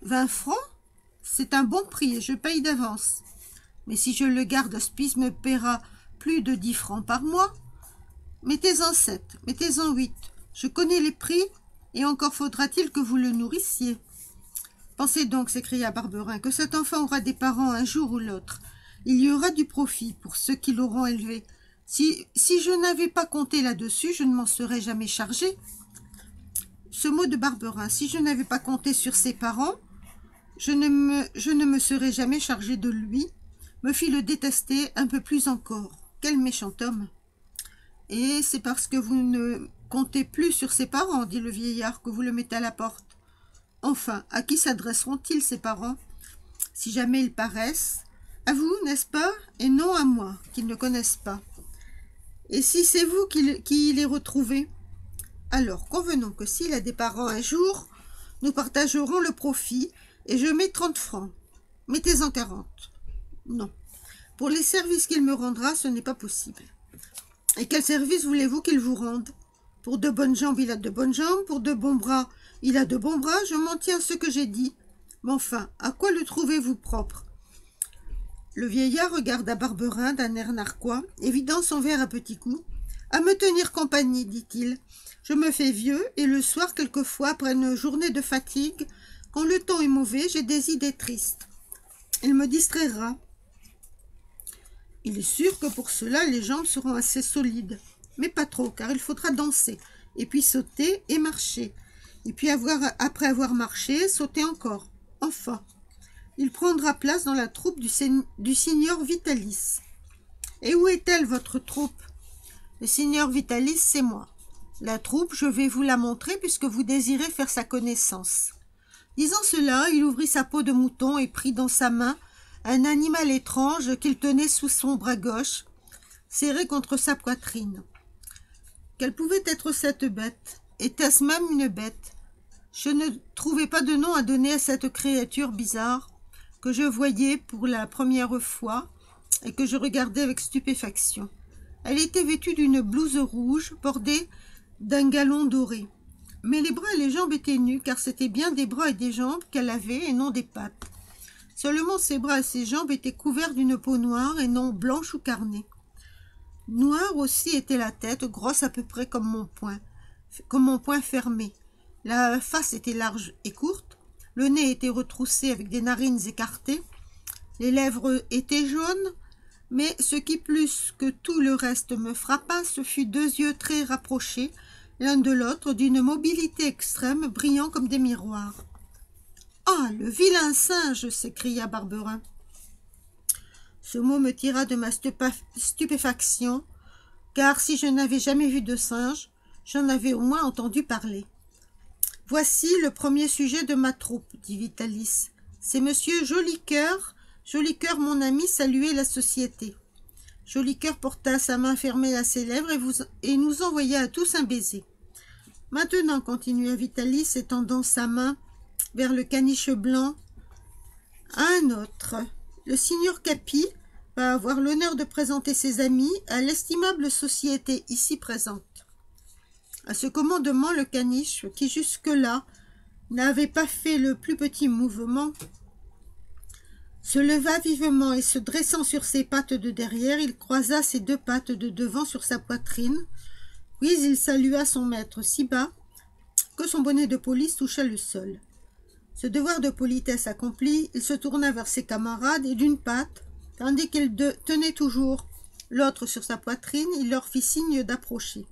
S1: 20 francs? C'est un bon prix et je paye d'avance. Mais si je le garde, hospice me paiera plus de 10 francs par mois. Mettez-en 7, mettez-en 8. Je connais les prix et encore faudra-t-il que vous le nourrissiez. Pensez donc, s'écria Barberin, que cet enfant aura des parents un jour ou l'autre. Il y aura du profit pour ceux qui l'auront élevé. Si je n'avais pas compté là-dessus, je ne m'en serais jamais chargé. Ce mot de Barberin, si je n'avais pas compté sur ses parents, je ne me serais jamais chargé de lui, me fit le détester un peu plus encore. Quel méchant homme! Et c'est parce que vous ne comptez plus sur ses parents, dit le vieillard, que vous le mettez à la porte. Enfin, à qui s'adresseront-ils ces parents? Si jamais ils paraissent, à vous, n'est-ce pas? Et non à moi, qu'ils ne connaissent pas. Et si c'est vous qui les retrouvez? Alors, convenons que s'il a des parents un jour, nous partagerons le profit, et je mets 30 francs. Mettez-en 40. Non. Pour les services qu'il me rendra, ce n'est pas possible. Et quel service voulez-vous qu'il vous rende? Pour de bonnes jambes, il a de bonnes jambes. Pour de bons bras, il a de bons bras. Je m'en tiens à ce que j'ai dit. Mais enfin, à quoi le trouvez-vous propre? Le vieillard regarda Barberin d'un air narquois, et vidant son verre à petits coups. À me tenir compagnie, dit-il. Je me fais vieux, et le soir, quelquefois, après une journée de fatigue, quand le temps est mauvais, j'ai des idées tristes. Il me distraira. Il est sûr que pour cela, les jambes seront assez solides. Mais pas trop, car il faudra danser, et puis sauter et marcher. Et puis après avoir marché, sauter encore. Enfin, il prendra place dans la troupe du signor Vitalis. Et où est-elle, votre troupe? Le signor Vitalis, c'est moi. La troupe, je vais vous la montrer puisque vous désirez faire sa connaissance. Disant cela, il ouvrit sa peau de mouton et prit dans sa main un animal étrange qu'il tenait sous son bras gauche, serré contre sa poitrine. Quelle pouvait être cette bête? Était-ce même une bête? Je ne trouvais pas de nom à donner à cette créature bizarre que je voyais pour la première fois et que je regardais avec stupéfaction. Elle était vêtue d'une blouse rouge bordée d'un galon doré. Mais les bras et les jambes étaient nus, car c'était bien des bras et des jambes qu'elle avait et non des pattes. Seulement ses bras et ses jambes étaient couverts d'une peau noire et non blanche ou carnée. Noire aussi était la tête, grosse à peu près comme mon poing fermé. La face était large et courte, le nez était retroussé avec des narines écartées, les lèvres étaient jaunes, mais ce qui plus que tout le reste me frappa, ce fut deux yeux très rapprochés, l'un de l'autre, d'une mobilité extrême, brillant comme des miroirs. « Ah, le vilain singe !» s'écria Barberin. Ce mot me tira de ma stupéfaction, car si je n'avais jamais vu de singe, j'en avais au moins entendu parler. « Voici le premier sujet de ma troupe, dit Vitalis. C'est monsieur Jolicoeur. Jolicoeur, mon ami, saluait la société. » Jolicoeur porta sa main fermée à ses lèvres et nous envoya à tous un baiser. « Maintenant, continua Vitalis, étendant sa main vers le caniche blanc, un autre. Le signor Capi va avoir l'honneur de présenter ses amis à l'estimable société ici présente. » À ce commandement, le caniche, qui jusque-là n'avait pas fait le plus petit mouvement, se leva vivement et se dressant sur ses pattes de derrière, il croisa ses deux pattes de devant sur sa poitrine, puis il salua son maître si bas que son bonnet de police toucha le sol. Ce devoir de politesse accompli, il se tourna vers ses camarades et d'une patte, tandis qu'il tenait toujours l'autre sur sa poitrine, il leur fit signe d'approcher.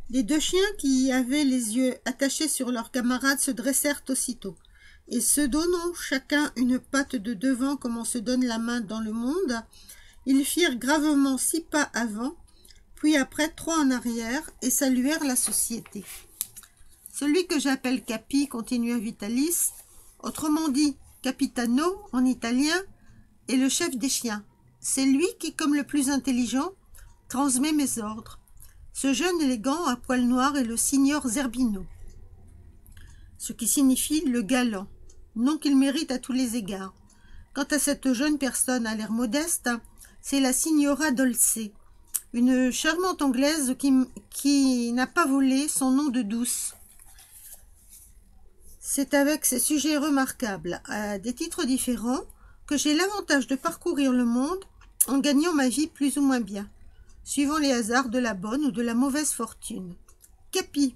S1: Les deux chiens qui avaient les yeux attachés sur leurs camarades se dressèrent aussitôt, et se donnant chacun une patte de devant comme on se donne la main dans le monde, ils firent gravement 6 pas avant, puis après 3 en arrière, et saluèrent la société. « Celui que j'appelle Capi, continua Vitalis, autrement dit Capitano en italien, est le chef des chiens. C'est lui qui, comme le plus intelligent, transmet mes ordres. Ce jeune élégant à poil noir est le signor Zerbino, ce qui signifie le galant, nom qu'il mérite à tous les égards. Quant à cette jeune personne à l'air modeste, c'est la signora Dolce, une charmante anglaise qui n'a pas volé son nom de douce. C'est avec ces sujets remarquables, à des titres différents, que j'ai l'avantage de parcourir le monde en gagnant ma vie plus ou moins bien, suivant les hasards de la bonne ou de la mauvaise fortune. Capi.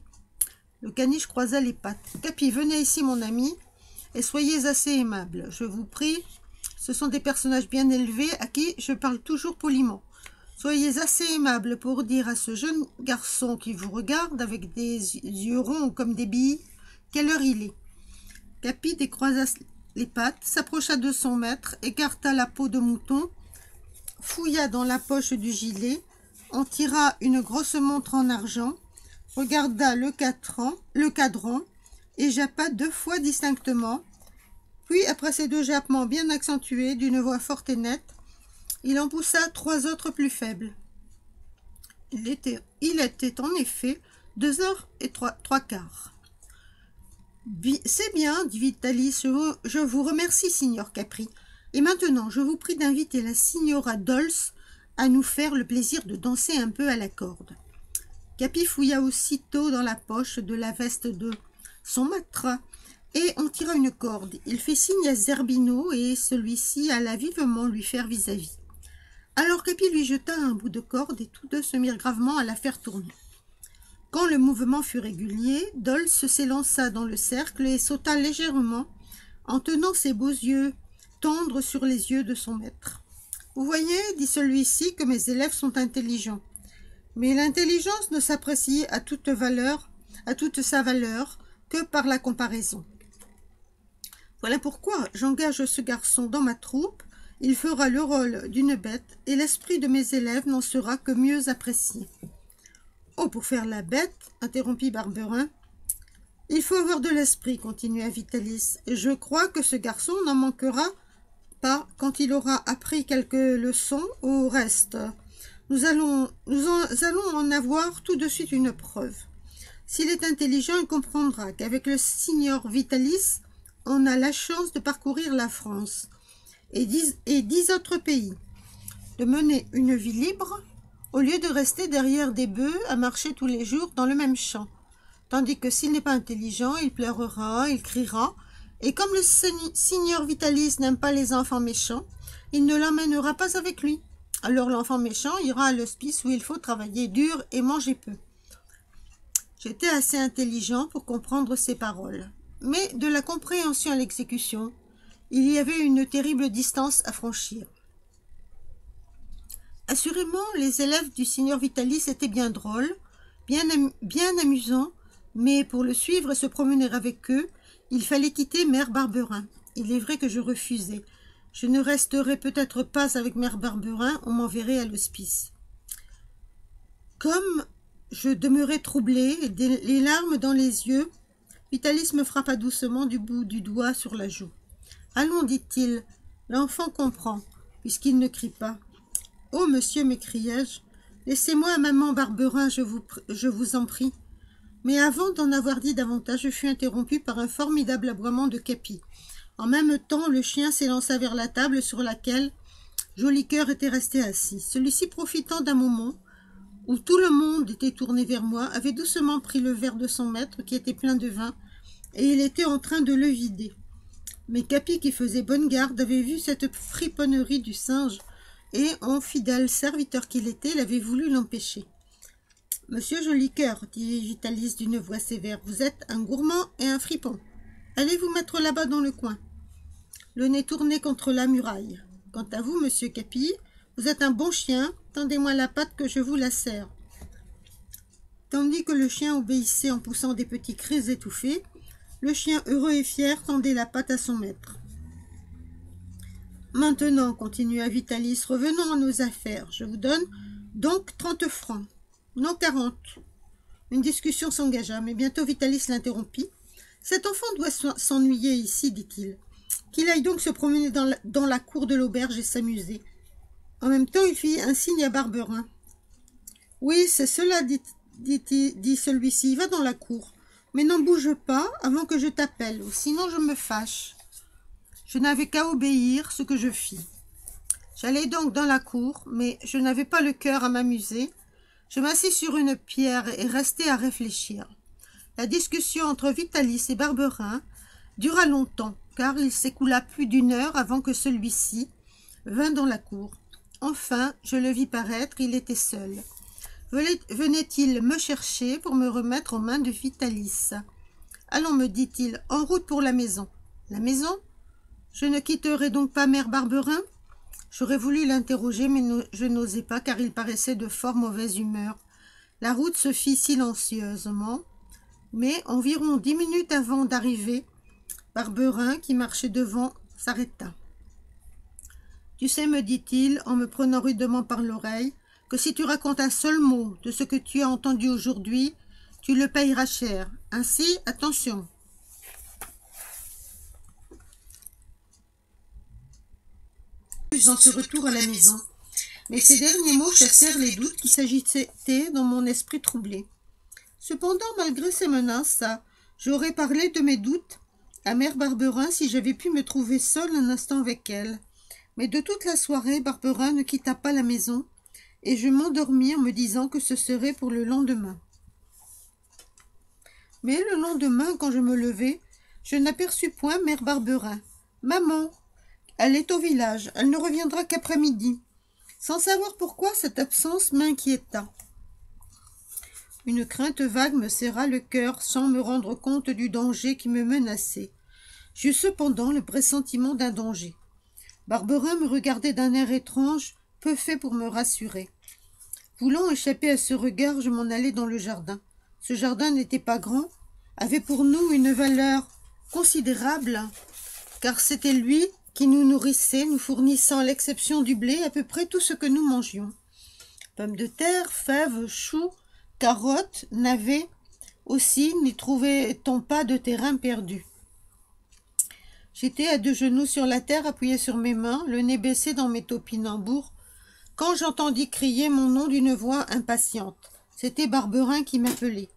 S1: Le caniche croisa les pattes. Capi, venez ici, mon ami, et soyez assez aimable. Je vous prie, ce sont des personnages bien élevés à qui je parle toujours poliment. Soyez assez aimable pour dire à ce jeune garçon qui vous regarde avec des yeux ronds comme des billes quelle heure il est. Capi décroisa les pattes, s'approcha de son maître, écarta la peau de mouton, fouilla dans la poche du gilet, en tira une grosse montre en argent, regarda le cadran et jappa 2 fois distinctement. Puis, après ces 2 jappements bien accentués, d'une voix forte et nette, il en poussa 3 autres plus faibles. Il était en effet 2h03. « C'est bien, dit Vitalis, je vous remercie, signor Capri. Et maintenant, je vous prie d'inviter la signora Dolce à nous faire le plaisir de danser un peu à la corde. » Capi fouilla aussitôt dans la poche de la veste de son maître et en tira une corde. Il fit signe à Zerbino et celui-ci alla vivement lui faire vis-à-vis. Alors Capi lui jeta un bout de corde et tous deux se mirent gravement à la faire tourner. Quand le mouvement fut régulier, Dolce s'élança dans le cercle et sauta légèrement en tenant ses beaux yeux tendres sur les yeux de son maître. « Vous voyez, dit celui-ci, que mes élèves sont intelligents. Mais l'intelligence ne s'apprécie à toute sa valeur, que par la comparaison. Voilà pourquoi j'engage ce garçon dans ma troupe, il fera le rôle d'une bête, et l'esprit de mes élèves n'en sera que mieux apprécié. » « Oh, pour faire la bête, interrompit Barberin. « Il faut avoir de l'esprit, continua Vitalis, et je crois que ce garçon n'en manquera pas quand il aura appris quelques leçons au reste. Nous allons en avoir tout de suite une preuve. S'il est intelligent, il comprendra qu'avec le signor Vitalis, on a la chance de parcourir la France et 10 autres pays, de mener une vie libre, au lieu de rester derrière des bœufs à marcher tous les jours dans le même champ. Tandis que s'il n'est pas intelligent, il pleurera, il criera, et comme le signor Vitalis n'aime pas les enfants méchants, il ne l'emmènera pas avec lui. Alors l'enfant méchant ira à l'hospice où il faut travailler dur et manger peu. J'étais assez intelligent pour comprendre ces paroles, mais de la compréhension à l'exécution, il y avait une terrible distance à franchir. Assurément, les élèves du signor Vitalis étaient bien drôles, bien amusants, mais pour le suivre et se promener avec eux, il fallait quitter Mère Barberin. Il est vrai que je refusais. Je ne resterai peut-être pas avec Mère Barberin, on m'enverrait à l'hospice. Comme je demeurais troublé, les larmes dans les yeux, Vitalis me frappa doucement du bout du doigt sur la joue. « Allons, dit-il, l'enfant comprend, puisqu'il ne crie pas. »« Oh, monsieur, m'écriai-je, laissez-moi à maman Barberin, je vous en prie. » Mais avant d'en avoir dit davantage, je fus interrompu par un formidable aboiement de Capi. En même temps, le chien s'élança vers la table sur laquelle Joli Cœur était resté assis. Celui-ci, profitant d'un moment où tout le monde était tourné vers moi, avait doucement pris le verre de son maître qui était plein de vin, et il était en train de le vider. Mais Capi, qui faisait bonne garde, avait vu cette friponnerie du singe, et, en fidèle serviteur qu'il était, il avait voulu l'empêcher. « Monsieur Joli-Cœur, dit Vitalis d'une voix sévère, vous êtes un gourmand et un fripon. Allez vous mettre là-bas dans le coin, le nez tourné contre la muraille. Quant à vous, monsieur Capi, vous êtes un bon chien, tendez-moi la patte que je vous la serre. » Tandis que le chien obéissait en poussant des petits cris étouffés, le chien heureux et fier tendait la patte à son maître. « Maintenant, continua Vitalis, revenons à nos affaires. Je vous donne donc 30 francs. Non, 40. » Une discussion s'engagea, mais bientôt Vitalis l'interrompit. « Cet enfant doit s'ennuyer ici, dit-il. Qu'il aille donc se promener dans la cour de l'auberge et s'amuser. » En même temps, il fit un signe à Barberin. « Oui, c'est cela, dit celui-ci. Va dans la cour. Mais n'en bouge pas avant que je t'appelle, sinon je me fâche. » Je n'avais qu'à obéir, ce que je fis. J'allai donc dans la cour, mais je n'avais pas le cœur à m'amuser. Je m'assis sur une pierre et restai à réfléchir. La discussion entre Vitalis et Barberin dura longtemps, car il s'écoula plus d'1 heure avant que celui-ci vint dans la cour. Enfin, je le vis paraître, il était seul. Venait-il me chercher pour me remettre aux mains de Vitalis? « Allons, me dit-il, en route pour la maison. »« La maison? Je ne quitterai donc pas Mère Barberin ?» J'aurais voulu l'interroger, mais je n'osais pas, car il paraissait de fort mauvaise humeur. La route se fit silencieusement, mais environ 10 minutes avant d'arriver, Barberin, qui marchait devant, s'arrêta. « Tu sais, me dit-il, en me prenant rudement par l'oreille, que si tu racontes un seul mot de ce que tu as entendu aujourd'hui, tu le payeras cher. Ainsi, attention. » Dans ce retour à la maison, mais ces derniers mots chassèrent les doutes qui s'agitaient dans mon esprit troublé. Cependant, malgré ces menaces, j'aurais parlé de mes doutes à Mère Barberin si j'avais pu me trouver seule un instant avec elle. Mais de toute la soirée, Barberin ne quitta pas la maison, et je m'endormis en me disant que ce serait pour le lendemain. Mais le lendemain, quand je me levai, je n'aperçus point Mère Barberin. « Maman, elle est au village, elle ne reviendra qu'après-midi. » Sans savoir pourquoi, cette absence m'inquiéta. Une crainte vague me serra le cœur sans me rendre compte du danger qui me menaçait. J'eus cependant le pressentiment d'un danger. Barberin me regardait d'un air étrange, peu fait pour me rassurer. Voulant échapper à ce regard, je m'en allai dans le jardin. Ce jardin n'était pas grand, avait pour nous une valeur considérable, car c'était lui qui nous nourrissait, nous fournissant à l'exception du blé à peu près tout ce que nous mangions. Pommes de terre, fèves, choux, carottes, navets, aussi n'y trouvait-on pas de terrain perdu. J'étais à 2 genoux sur la terre, appuyé sur mes mains, le nez baissé dans mes topinambours, quand j'entendis crier mon nom d'une voix impatiente. C'était Barberin qui m'appelait.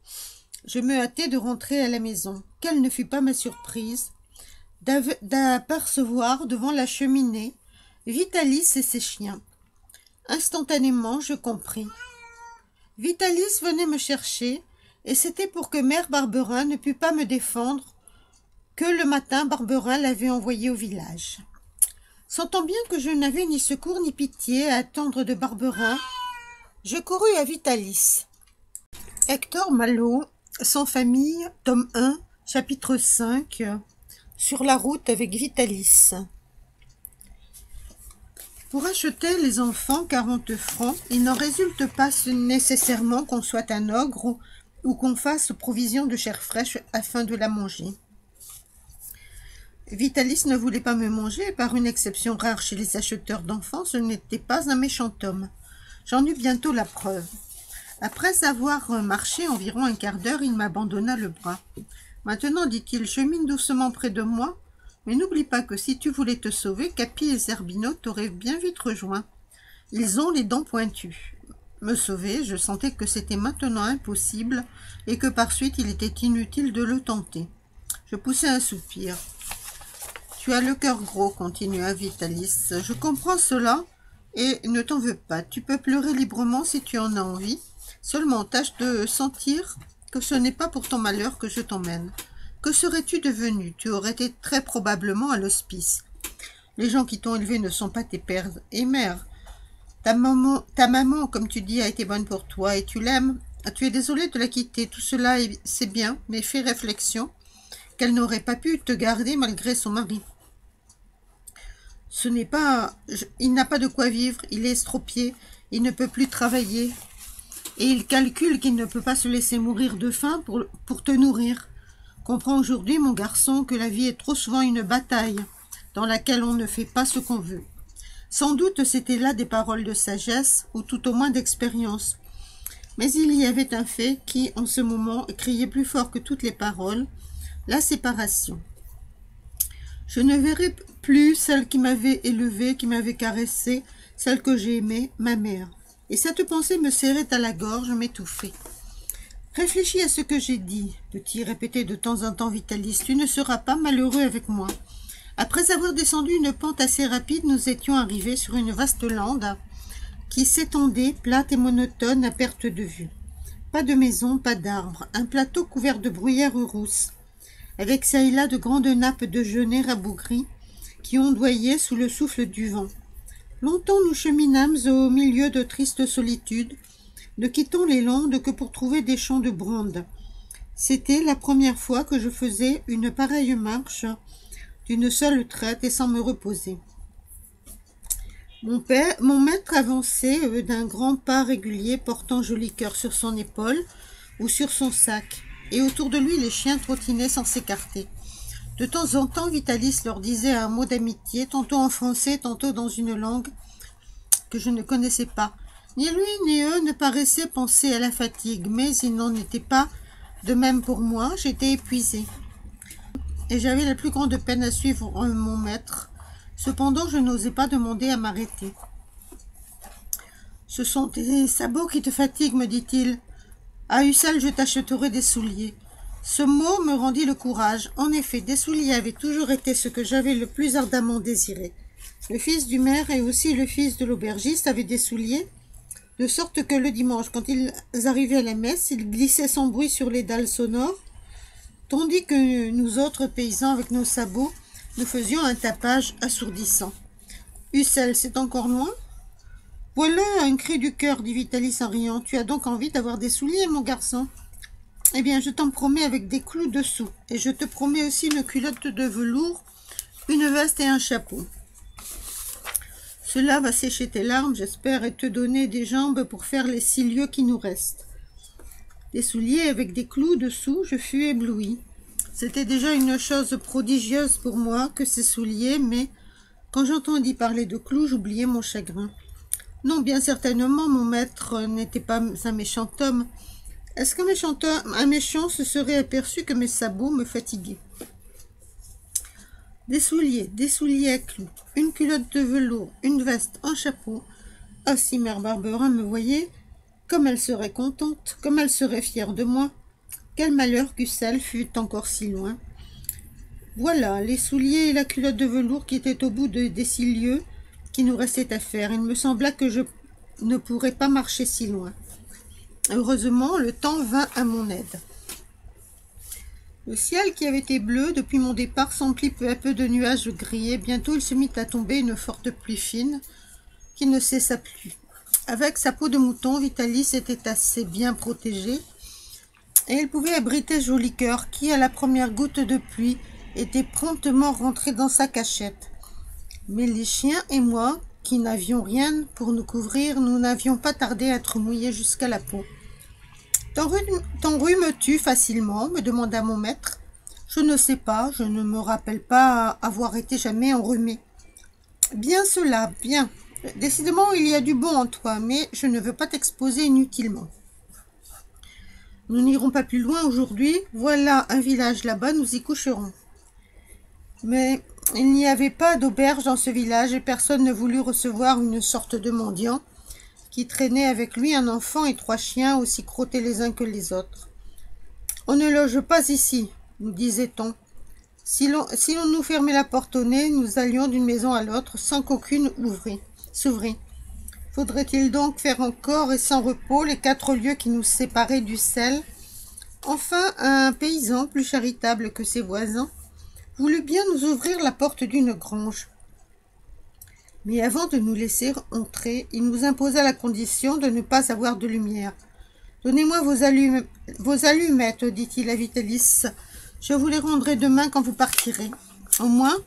S1: Je me hâtai de rentrer à la maison. Quelle ne fut pas ma surprise d'apercevoir devant la cheminée Vitalis et ses chiens. Instantanément, je compris. Vitalis venait me chercher, et c'était pour que mère Barberin ne pût pas me défendre que le matin Barberin l'avait envoyé au village. Sentant bien que je n'avais ni secours ni pitié à attendre de Barberin, je courus à Vitalis. Hector Malot, Sans famille, tome 1, chapitre 5, sur la route avec Vitalis. Pour acheter les enfants 40 francs, il n'en résulte pas nécessairement qu'on soit un ogre ou qu'on fasse provision de chair fraîche afin de la manger. Vitalis ne voulait pas me manger, par une exception rare chez les acheteurs d'enfants, ce n'était pas un méchant homme. J'en eus bientôt la preuve. Après avoir marché environ un quart d'heure, il m'abandonna le bras. « Maintenant, dit-il, chemine doucement près de moi, mais n'oublie pas que si tu voulais te sauver, Capi et Zerbino t'auraient bien vite rejoint. Ils ont les dents pointues. » Me sauver, je sentais que c'était maintenant impossible et que par suite il était inutile de le tenter. Je poussai un soupir. « Tu as le cœur gros, continua Vitalis. Je comprends cela et ne t'en veux pas. Tu peux pleurer librement si tu en as envie. Seulement tâche de sentir que ce n'est pas pour ton malheur que je t'emmène. Que serais-tu devenu? Tu aurais été très probablement à l'hospice. Les gens qui t'ont élevé ne sont pas tes pères et mères. Ta maman, comme tu dis, a été bonne pour toi et tu l'aimes. Tu es désolé de la quitter. Tout cela, c'est bien, mais fais réflexion qu'elle n'aurait pas pu te garder malgré son mari. Ce n'est pas... Il n'a pas de quoi vivre, il est estropié, il ne peut plus travailler. Et il calcule qu'il ne peut pas se laisser mourir de faim pour te nourrir. Comprends aujourd'hui, mon garçon, que la vie est trop souvent une bataille dans laquelle on ne fait pas ce qu'on veut. Sans doute c'étaient là des paroles de sagesse, ou tout au moins d'expérience. Mais il y avait un fait qui, en ce moment, criait plus fort que toutes les paroles, la séparation. Je ne verrai plus celle qui m'avait élevée, qui m'avait caressée, celle que j'ai aimée, ma mère. Et cette pensée me serrait à la gorge, m'étouffait. Réfléchis à ce que j'ai dit, petit répétait de temps en temps Vitalis, tu ne seras pas malheureux avec moi. Après avoir descendu une pente assez rapide, nous étions arrivés sur une vaste lande qui s'étendait, plate et monotone, à perte de vue. Pas de maison, pas d'arbres, un plateau couvert de bruyères rousses, avec çà et là de grandes nappes de genêts rabougris qui ondoyaient sous le souffle du vent. Longtemps nous cheminâmes au milieu de tristes solitudes, ne quittant les landes que pour trouver des champs de brande. C'était la première fois que je faisais une pareille marche d'une seule traite et sans me reposer. Mon maître avançait d'un grand pas régulier, portant Joli Cœur sur son épaule ou sur son sac, et autour de lui les chiens trottinaient sans s'écarter. De temps en temps, Vitalis leur disait un mot d'amitié, tantôt en français, tantôt dans une langue que je ne connaissais pas. Ni lui ni eux ne paraissaient penser à la fatigue, mais il n'en était pas de même pour moi. J'étais épuisée et j'avais la plus grande peine à suivre mon maître. Cependant, je n'osais pas demander à m'arrêter. « Ce sont tes sabots qui te fatiguent, me dit-il. À Ussel, je t'achèterai des souliers. » Ce mot me rendit le courage. En effet, des souliers avaient toujours été ce que j'avais le plus ardemment désiré. Le fils du maire et aussi le fils de l'aubergiste avaient des souliers, de sorte que le dimanche, quand ils arrivaient à la messe, ils glissaient sans bruit sur les dalles sonores, tandis que nous autres paysans, avec nos sabots, nous faisions un tapage assourdissant. « Ussel, c'est encore loin ?»« Voilà un cri du cœur, dit Vitalis en riant. Tu as donc envie d'avoir des souliers, mon garçon ? Eh bien, je t'en promets avec des clous dessous, et je te promets aussi une culotte de velours, une veste et un chapeau. Cela va sécher tes larmes, j'espère, et te donner des jambes pour faire les 6 lieues qui nous restent. » Des souliers avec des clous dessous, je fus ébloui. C'était déjà une chose prodigieuse pour moi que ces souliers, mais quand j'entendis parler de clous, j'oubliai mon chagrin. Non, bien certainement, mon maître n'était pas un méchant homme. Est-ce qu'un méchant se serait aperçu que mes sabots me fatiguaient? Des souliers à clous, une culotte de velours, une veste, un chapeau. Ah, si mère Barberin me voyait, comme elle serait contente, comme elle serait fière de moi. Quel malheur qu'Ussel fût encore si loin. Voilà, les souliers et la culotte de velours qui étaient au bout des 6 lieues qui nous restaient à faire. Il me sembla que je ne pourrais pas marcher si loin. Heureusement, le temps vint à mon aide. Le ciel, qui avait été bleu depuis mon départ, s'emplit peu à peu de nuages gris, et bientôt il se mit à tomber une forte pluie fine qui ne cessa plus. Avec sa peau de mouton, Vitalis était assez bien protégé, et il pouvait abriter Joli Cœur, qui, à la première goutte de pluie, était promptement rentré dans sa cachette. Mais les chiens et moi, qui n'avions rien pour nous couvrir, nous n'avions pas tardé à être mouillés jusqu'à la peau. « Ton rhumes-tu facilement ?» me demanda mon maître. « Je ne sais pas, je ne me rappelle pas avoir été jamais enrhumé. »« Bien cela, bien. Décidément, il y a du bon en toi, mais je ne veux pas t'exposer inutilement. Nous n'irons pas plus loin aujourd'hui. Voilà un village là-bas, nous y coucherons. » Mais il n'y avait pas d'auberge dans ce village et personne ne voulut recevoir une sorte de mendiant qui traînait avec lui un enfant et 3 chiens aussi crottés les uns que les autres. « On ne loge pas ici, nous disait-on. Si l'on nous fermait la porte au nez, nous allions d'une maison à l'autre sans qu'aucune s'ouvrît. Faudrait-il donc faire encore et sans repos les 4 lieues qui nous séparaient d'Ussel? » Enfin, un paysan, plus charitable que ses voisins, voulut bien nous ouvrir la porte d'une grange. Mais avant de nous laisser entrer, il nous imposa la condition de ne pas avoir de lumière. « Donnez-moi vos allumettes, dit-il à Vitalis. Je vous les rendrai demain quand vous partirez. Au moins,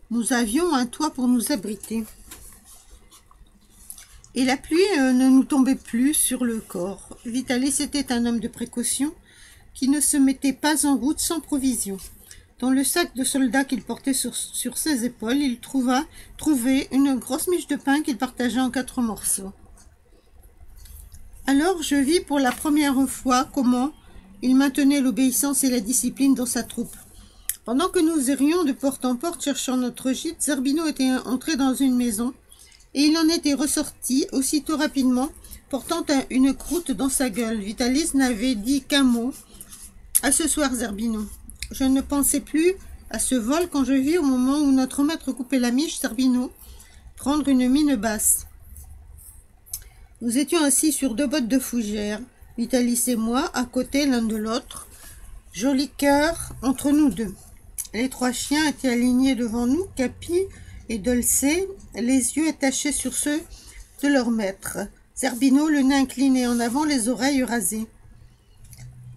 S1: nous avions un toit pour nous abriter. » Et la pluie ne nous tombait plus sur le corps. Vitalis était un homme de précaution qui ne se mettait pas en route sans provision. Dans le sac de soldat qu'il portait sur ses épaules, il trouvait une grosse miche de pain qu'il partagea en 4 morceaux. Alors je vis pour la première fois comment il maintenait l'obéissance et la discipline dans sa troupe. Pendant que nous errions de porte en porte cherchant notre gîte, Zerbino était entré dans une maison et il en était ressorti aussitôt rapidement, portant une croûte dans sa gueule. Vitalis n'avait dit qu'un mot. « À ce soir, Zerbino. » Je ne pensais plus à ce vol quand je vis au moment où notre maître coupait la miche, Zerbino prendre une mine basse. Nous étions assis sur 2 bottes de fougères, Vitalis et moi, à côté l'un de l'autre, Joli Cœur entre nous deux. Les 3 chiens étaient alignés devant nous, Capi et Dolcet, les yeux attachés sur ceux de leur maître. Zerbino, le nez incliné en avant, les oreilles rasées. «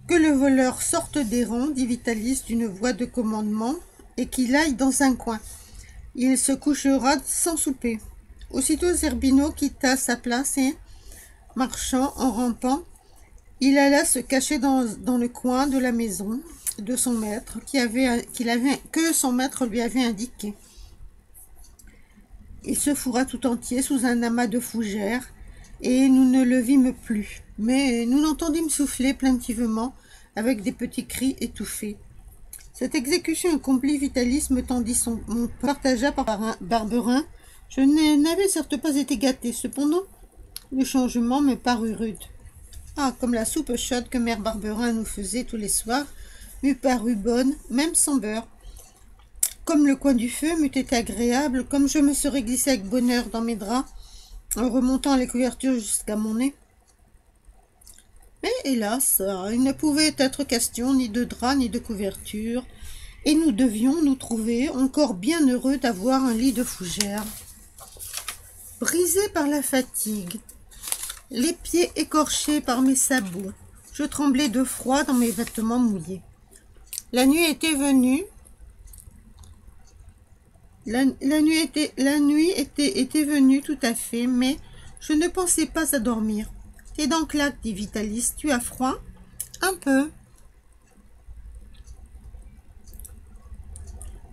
S1: Que le voleur sorte des rangs, dit Vitalis d'une voix de commandement, et qu'il aille dans un coin. Il se couchera sans souper. » Aussitôt Zerbino quitta sa place et, marchant en rampant, il alla se cacher dans le coin de la maison de son maître que son maître lui avait indiqué. Il se fourra tout entier sous un amas de fougères, et nous ne le vîmes plus, mais nous l'entendîmes souffler plaintivement avec des petits cris étouffés. Cette exécution accomplie, Vitalis me tendit mon partagea par un Barberin. Je n'avais certes pas été gâté, cependant le changement me parut rude. Ah, comme la soupe chaude que mère Barberin nous faisait tous les soirs m'eût paru bonne, même sans beurre. Comme le coin du feu m'eût été agréable, comme je me serais glissé avec bonheur dans mes draps, en remontant les couvertures jusqu'à mon nez. Mais hélas, il ne pouvait être question ni de drap ni de couverture, et nous devions nous trouver encore bien heureux d'avoir un lit de fougères. Brisé par la fatigue, les pieds écorchés par mes sabots, je tremblais de froid dans mes vêtements mouillés. La nuit était venue. La nuit était venue tout à fait, mais je ne pensais pas à dormir. « T'es donc là, dit Vitalis, tu as froid ?»« Un peu. »«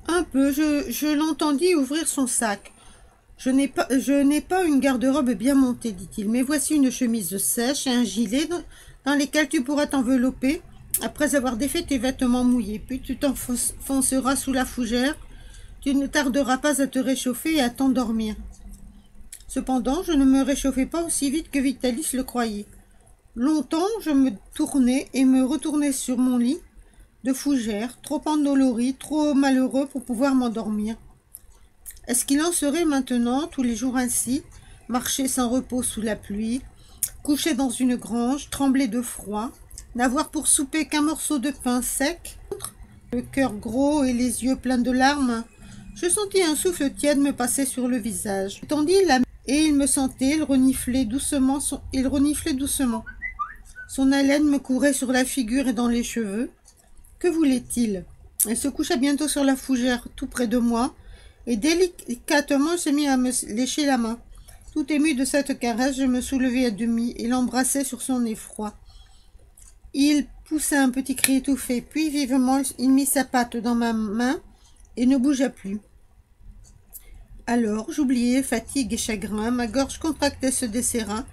S1: Un peu, je l'entendis ouvrir son sac. Je n'ai pas une garde-robe bien montée, dit-il, mais voici une chemise sèche et un gilet dans lesquels tu pourras t'envelopper après avoir défait tes vêtements mouillés. Puis tu t'enfonceras sous la fougère. Tu ne tarderas pas à te réchauffer et à t'endormir. » Cependant, je ne me réchauffais pas aussi vite que Vitalis le croyait. Longtemps, je me tournais et me retournais sur mon lit de fougères, trop endolori, trop malheureux pour pouvoir m'endormir. Est-ce qu'il en serait maintenant tous les jours ainsi, marcher sans repos sous la pluie, coucher dans une grange, trembler de froid, n'avoir pour souper qu'un morceau de pain sec, le cœur gros et les yeux pleins de larmes? Je sentis un souffle tiède me passer sur le visage. Je tendis la main et il me sentait, il reniflait doucement. Son haleine me courait sur la figure et dans les cheveux. Que voulait-il? Il se coucha bientôt sur la fougère tout près de moi et délicatement il se mit à me lécher la main. Tout ému de cette caresse, je me soulevai à demi et l'embrassai sur son nez froid. Il poussa un petit cri étouffé, puis vivement il mit sa patte dans ma main et ne bougea plus. Alors j'oubliai fatigue et chagrin, ma gorge contractée se desserra,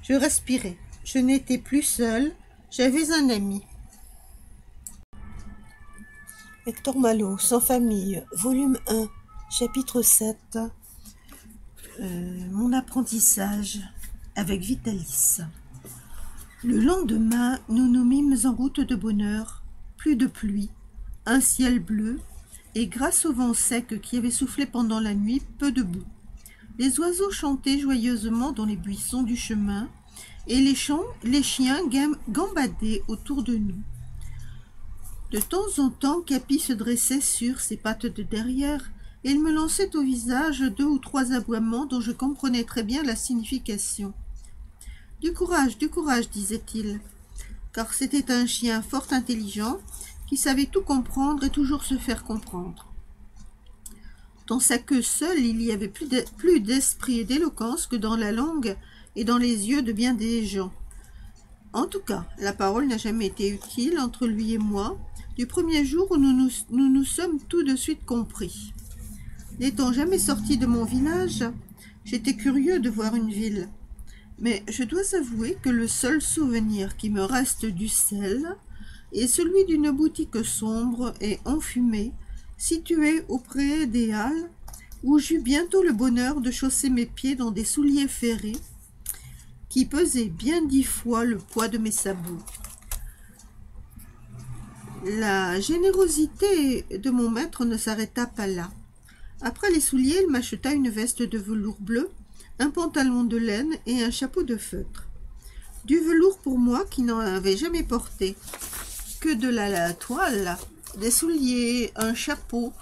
S1: je respirai. Je n'étais plus seule, j'avais un ami.
S2: Hector Malot, Sans famille, volume 1, chapitre 7. Mon apprentissage avec Vitalis. Le lendemain, nous nous mîmes en route de bonne heure, plus de pluie, un ciel bleu, et grâce au vent sec qui avait soufflé pendant la nuit, peu de boue. Les oiseaux chantaient joyeusement dans les buissons du chemin, et les chiens gambadaient autour de nous. De temps en temps, Capi se dressait sur ses pattes de derrière, et il me lançait au visage 2 ou 3 aboiements dont je comprenais très bien la signification. « Du courage, disait-il, car c'était un chien fort intelligent, qui savait tout comprendre et toujours se faire comprendre. Dans sa queue seule, il y avait plus d'esprit et d'éloquence que dans la langue et dans les yeux de bien des gens. En tout cas, la parole n'a jamais été utile entre lui et moi, du premier jour où nous nous sommes tout de suite compris. N'étant jamais sorti de mon village, j'étais curieux de voir une ville. Mais je dois avouer que le seul souvenir qui me reste du sel est celui d'une boutique sombre et enfumée, située auprès des Halles, où j'eus bientôt le bonheur de chausser mes pieds dans des souliers ferrés, qui pesaient bien 10 fois le poids de mes sabots. La générosité de mon maître ne s'arrêta pas là. Après les souliers, il m'acheta une veste de velours bleu, un pantalon de laine et un chapeau de feutre. Du velours pour moi qui n'en avais jamais porté, que de la toile, des souliers, un chapeau,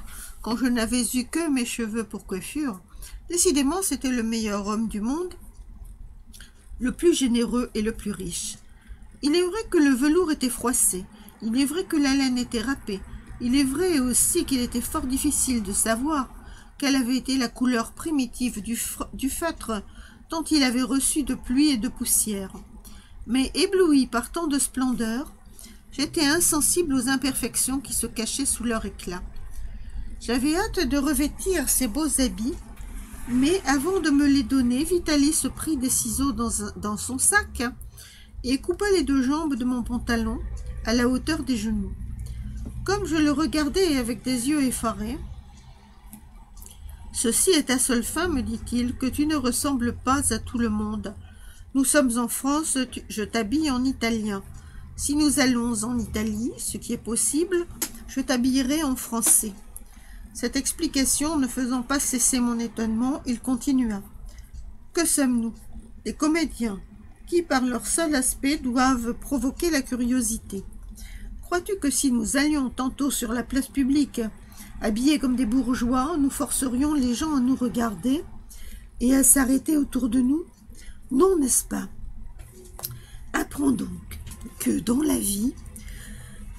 S2: quand je n'avais eu que mes cheveux pour coiffure. Décidément, c'était le meilleur homme du monde, le plus généreux et le plus riche. Il est vrai que le velours était froissé, il est vrai que la laine était râpée, il est vrai aussi qu'il était fort difficile de savoir quelle avait été la couleur primitive du feutre dont il avait reçu de pluie et de poussière. Mais ébloui par tant de splendeur, j'étais insensible aux imperfections qui se cachaient sous leur éclat. J'avais hâte de revêtir ces beaux habits, mais avant de me les donner, Vitalis prit des ciseaux dans son sac et coupa les 2 jambes de mon pantalon à la hauteur des genoux. Comme je le regardais avec des yeux effarés, « Ceci est ta seule fin, me dit-il, que tu ne ressembles pas à tout le monde. Nous sommes en France, je t'habille en italien. Si nous allons en Italie, ce qui est possible, je t'habillerai en français. » Cette explication ne faisant pas cesser mon étonnement, il continua. « Que sommes-nous? Des comédiens, qui par leur seul aspect doivent provoquer la curiosité. Crois-tu que si nous allions tantôt sur la place publique, habillés comme des bourgeois, nous forcerions les gens à nous regarder et à s'arrêter autour de nous? Non, n'est-ce pas? Apprends donc que dans la vie,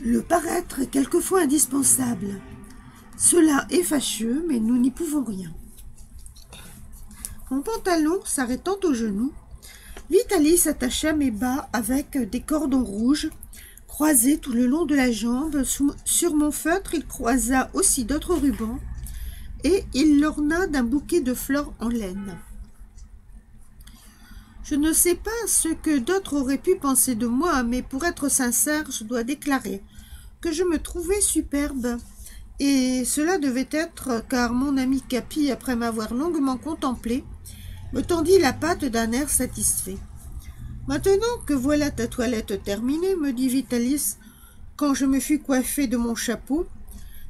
S2: le paraître est quelquefois indispensable. Cela est fâcheux, mais nous n'y pouvons rien. » Mon pantalon s'arrêtant au genou, Vitalis attacha mes bas avec des cordons rouges croisés tout le long de la jambe. Sur mon feutre, il croisa aussi d'autres rubans et il l'orna d'un bouquet de fleurs en laine. Je ne sais pas ce que d'autres auraient pu penser de moi, mais pour être sincère, je dois déclarer que je me trouvais superbe. Et cela devait être car mon ami Capi, après m'avoir longuement contemplé, me tendit la patte d'un air satisfait.
S1: Maintenant que voilà ta toilette terminée, me dit Vitalis, quand je me fus coiffé de mon chapeau,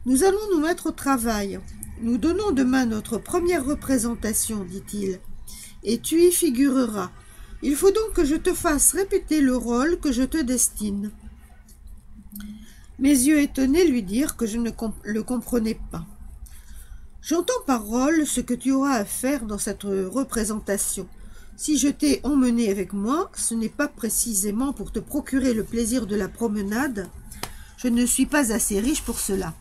S1: nous allons nous mettre au travail. Nous donnons demain notre première représentation, dit-il, et tu y figureras. Il faut donc que je te fasse répéter le rôle que je te destine. Mes yeux étonnés lui dirent que je ne le comprenais pas. J'entends par rôle ce que tu auras à faire dans cette représentation. Si je t'ai emmené avec moi, ce n'est pas précisément pour te procurer le plaisir de la promenade. Je ne suis pas assez riche pour cela.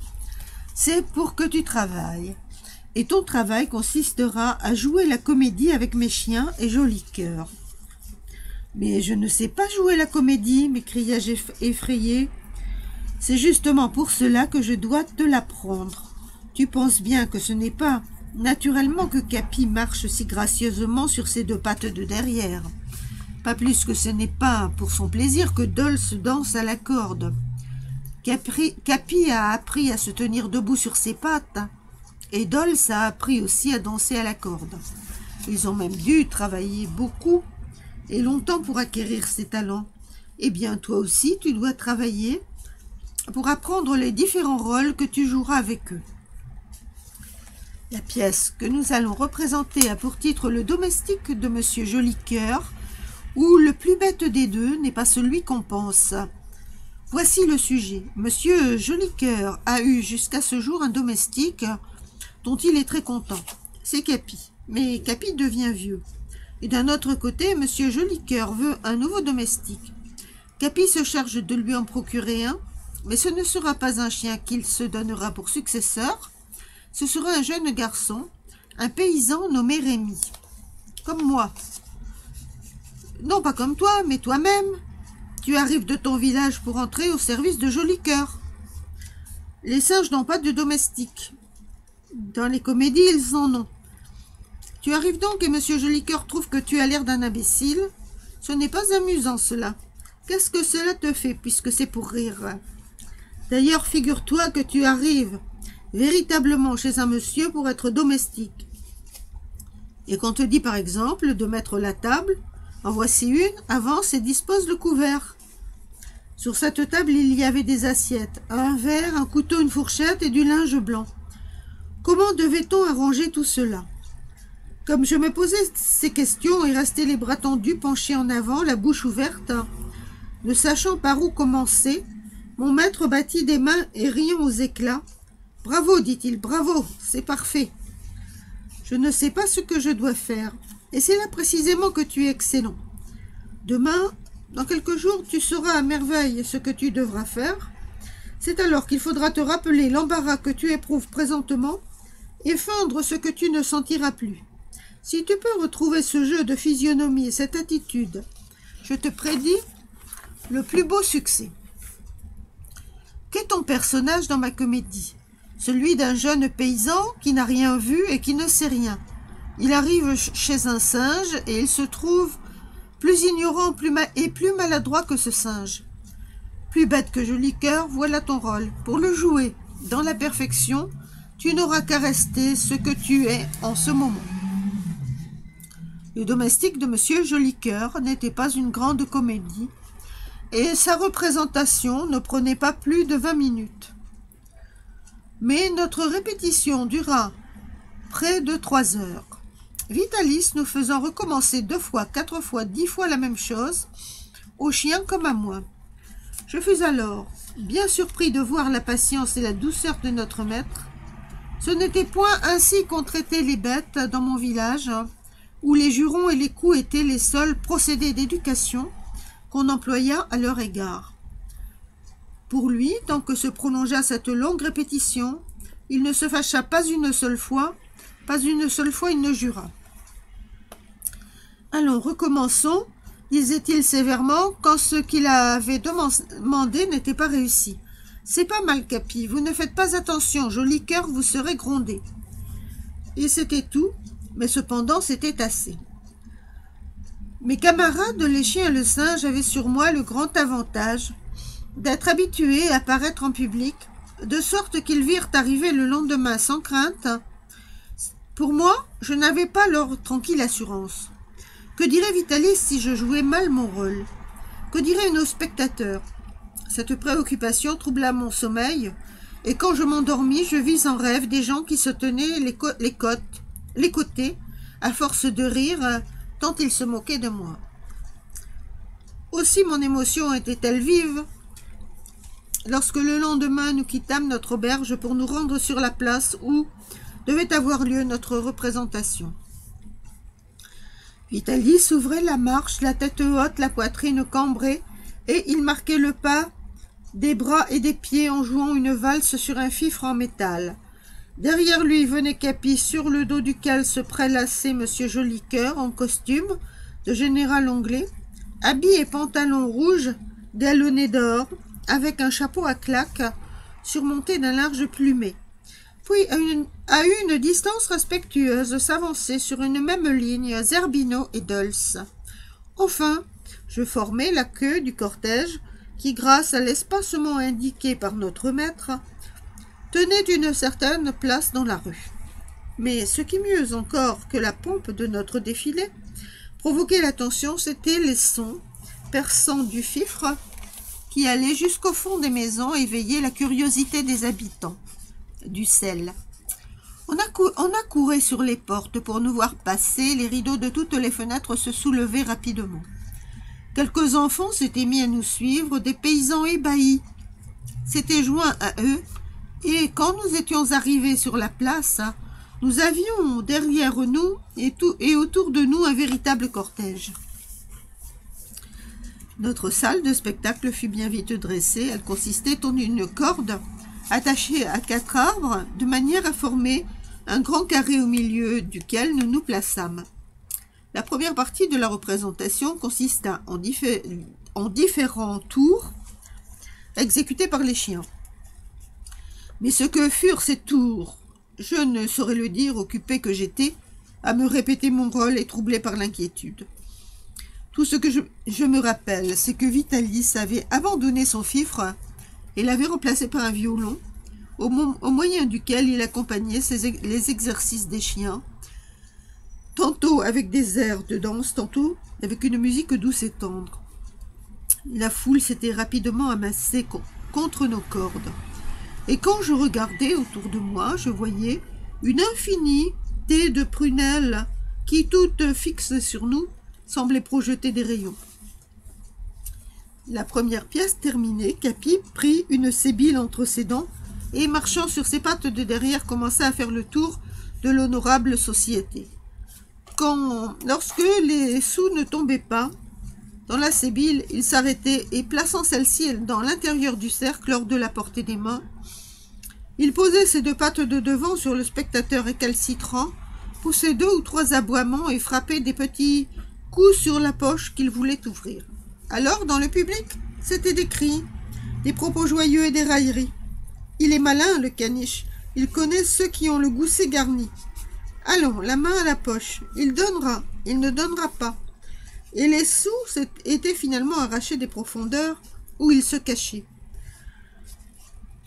S1: C'est pour que tu travailles. Et ton travail consistera à jouer la comédie avec mes chiens et Joli Cœur. Mais je ne sais pas jouer la comédie, m'écriai-je effrayé. C'est justement pour cela que je dois te l'apprendre. Tu penses bien que ce n'est pas naturellement que Capi marche si gracieusement sur ses deux pattes de derrière. Pas plus que ce n'est pas pour son plaisir que Dolce danse à la corde. Capi a appris à se tenir debout sur ses pattes, et Dolce a appris aussi à danser à la corde. Ils ont même dû travailler beaucoup et longtemps pour acquérir ces talents. Eh bien, toi aussi, tu dois travailler pour apprendre les différents rôles que tu joueras avec eux. La pièce que nous allons représenter a pour titre le domestique de Monsieur Joli Cœur, où le plus bête des deux n'est pas celui qu'on pense. Voici le sujet. Monsieur Joli Cœur a eu jusqu'à ce jour un domestique dont il est très content. C'est Capi. Mais Capi devient vieux. Et d'un autre côté, Monsieur Joli Cœur veut un nouveau domestique. Capi se charge de lui en procurer un, mais ce ne sera pas un chien qu'il se donnera pour successeur. Ce sera un jeune garçon, un paysan nommé Rémi. Comme moi. Non, pas comme toi, mais toi-même. Tu arrives de ton village pour entrer au service de Joli Cœur. Les singes n'ont pas de domestique. Dans les comédies, ils en ont. Tu arrives donc et Monsieur Joli Cœur trouve que tu as l'air d'un imbécile. Ce n'est pas amusant, cela. Qu'est-ce que cela te fait, puisque c'est pour rire? D'ailleurs, figure-toi que tu arrives véritablement chez un monsieur pour être domestique. Et qu'on te dit par exemple de mettre la table, en voici une, avance et dispose le couvert. Sur cette table, il y avait des assiettes, un verre, un couteau, une fourchette et du linge blanc. Comment devait-on arranger tout cela? Comme je me posais ces questions et restais les bras tendus, penchés en avant, la bouche ouverte, ne sachant par où commencer, mon maître battit des mains et riant aux éclats. « Bravo, dit-il, bravo, c'est parfait. Je ne sais pas ce que je dois faire, et c'est là précisément que tu es excellent. Demain, dans quelques jours, tu sauras à merveille ce que tu devras faire. C'est alors qu'il faudra te rappeler l'embarras que tu éprouves présentement et feindre ce que tu ne sentiras plus. Si tu peux retrouver ce jeu de physionomie et cette attitude, je te prédis le plus beau succès. Qu'est ton personnage dans ma comédie? Celui d'un jeune paysan qui n'a rien vu et qui ne sait rien. Il arrive chez un singe et il se trouve plus ignorant et plus maladroit que ce singe. Plus bête que Joli Cœur, voilà ton rôle. Pour le jouer dans la perfection, tu n'auras qu'à rester ce que tu es en ce moment. Le domestique de Monsieur Joli Cœur n'était pas une grande comédie, et sa représentation ne prenait pas plus de 20 minutes. Mais notre répétition dura près de 3 heures. Vitalis nous faisant recommencer 2 fois, 4 fois, 10 fois la même chose, aux chiens comme à moi. Je fus alors bien surpris de voir la patience et la douceur de notre maître. Ce n'était point ainsi qu'on traitait les bêtes dans mon village, où les jurons et les coups étaient les seuls procédés d'éducation qu'on employa à leur égard. Pour lui, tant que se prolongea cette longue répétition, il ne se fâcha pas une seule fois il ne jura. « Allons, recommençons, disait-il sévèrement, quand ce qu'il avait demandé n'était pas réussi. C'est pas mal, Capi, vous ne faites pas attention, Joli Cœur vous serez grondé. » Et c'était tout, mais cependant c'était assez. Mes camarades, les chiens et le singe, avaient sur moi le grand avantage d'être habitués à paraître en public, de sorte qu'ils virent arriver le lendemain sans crainte. Pour moi, je n'avais pas leur tranquille assurance.
S2: Que dirait Vitalis si je jouais mal mon rôle? Que diraient nos spectateurs? Cette préoccupation troubla mon sommeil, et quand je m'endormis, je vis en rêve des gens qui se tenaient les côtés, à force de rire, tant ils se moquaient de moi. Aussi mon émotion était-elle vive, lorsque le lendemain nous quittâmes notre auberge pour nous rendre sur la place où devait avoir lieu notre représentation. Vitalis ouvrait la marche, la tête haute, la poitrine cambrée, et il marquait le pas des bras et des pieds en jouant une valse sur un fifre en métal. Derrière lui venait Capi, sur le dos duquel se prélassait Monsieur Jolicoeur en costume de général anglais, habit et pantalon rouge galonné d'or, avec un chapeau à claques surmonté d'un large plumet. Puis, à une distance respectueuse, s'avançaient sur une même ligne Zerbino et Dulce. Enfin, je formais la queue du cortège qui, grâce à l'espacement indiqué par notre maître, tenait une certaine place dans la rue. Mais ce qui mieux encore que la pompe de notre défilé provoquait l'attention, c'étaient les sons perçants du fifre qui allaient jusqu'au fond des maisons éveiller la curiosité des habitants du sel. On accourait sur les portes pour nous voir passer, les rideaux de toutes les fenêtres se soulevaient rapidement. Quelques enfants s'étaient mis à nous suivre, des paysans ébahis s'étaient joints à eux, et quand nous étions arrivés sur la place, nous avions derrière nous et autour de nous un véritable cortège. Notre salle de spectacle fut bien vite dressée. Elle consistait en une corde attachée à 4 arbres, de manière à former un grand carré au milieu duquel nous nous plaçâmes. La première partie de la représentation consista en différents tours exécutés par les chiens. Mais ce que furent ces tours, je ne saurais le dire, occupé que j'étais à me répéter mon rôle et troublé par l'inquiétude. Tout ce que je me rappelle, c'est que Vitalis avait abandonné son fifre et l'avait remplacé par un violon, au moyen duquel il accompagnait les exercices des chiens, tantôt avec des airs de danse, tantôt avec une musique douce et tendre. La foule s'était rapidement amassée contre nos cordes, et quand je regardais autour de moi, je voyais une infinité de prunelles qui, toutes fixes sur nous, semblaient projeter des rayons. La première pièce terminée, Capi prit une sébile entre ses dents et, marchant sur ses pattes de derrière, commença à faire le tour de l'honorable société. Lorsque les sous ne tombaient pas dans la sébile, il s'arrêtait et, plaçant celle-ci dans l'intérieur du cercle hors de la portée des mains, il posait ses 2 pattes de devant sur le spectateur récalcitrant, poussait 2 ou 3 aboiements et frappait des petits coups sur la poche qu'il voulait ouvrir. Alors, dans le public, c'étaient des cris, des propos joyeux et des railleries. Il est malin, le caniche. Il connaît ceux qui ont le gousset garni. Allons, la main à la poche. Il donnera, il ne donnera pas. Et les sous étaient finalement arrachés des profondeurs où ils se cachaient.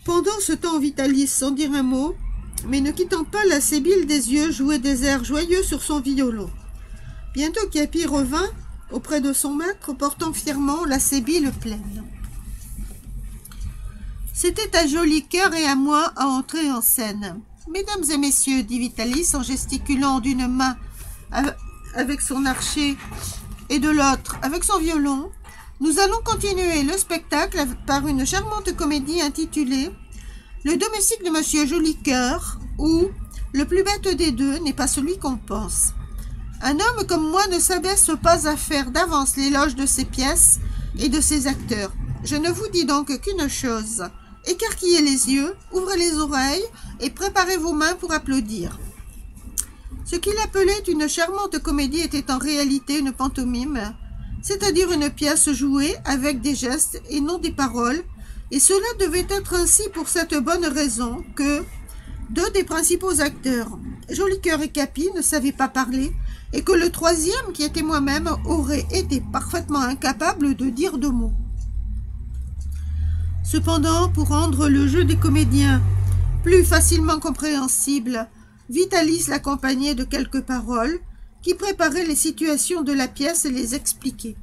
S2: Pendant ce temps, Vitalis, sans dire un mot, mais ne quittant pas la sébile des yeux, jouait des airs joyeux sur son violon. Bientôt Capi revint auprès de son maître, portant fièrement la sébile pleine. C'était à Jolicoeur et à moi à entrer en scène. « Mesdames et messieurs, dit Vitalis en gesticulant d'une main avec son archet et de l'autre avec son violon, nous allons continuer le spectacle par une charmante comédie intitulée « Le domestique de Monsieur Jolicoeur » où le plus bête des deux n'est pas celui qu'on pense. Un homme comme moi ne s'abaisse pas à faire d'avance l'éloge de ses pièces et de ses acteurs. Je ne vous dis donc qu'une chose. Écarquillez les yeux, ouvrez les oreilles et préparez vos mains pour applaudir. Ce qu'il appelait une charmante comédie était en réalité une pantomime, c'est-à-dire une pièce jouée avec des gestes et non des paroles, et cela devait être ainsi pour cette bonne raison que 2 des principaux acteurs, Jolicoeur et Capi, ne savaient pas parler, et que le 3e, qui était moi-même, aurait été parfaitement incapable de dire 2 mots. Cependant, pour rendre le jeu des comédiens plus facilement compréhensible, Vitalis l'accompagnait de quelques paroles
S1: qui préparait les situations de la pièce et les expliquait.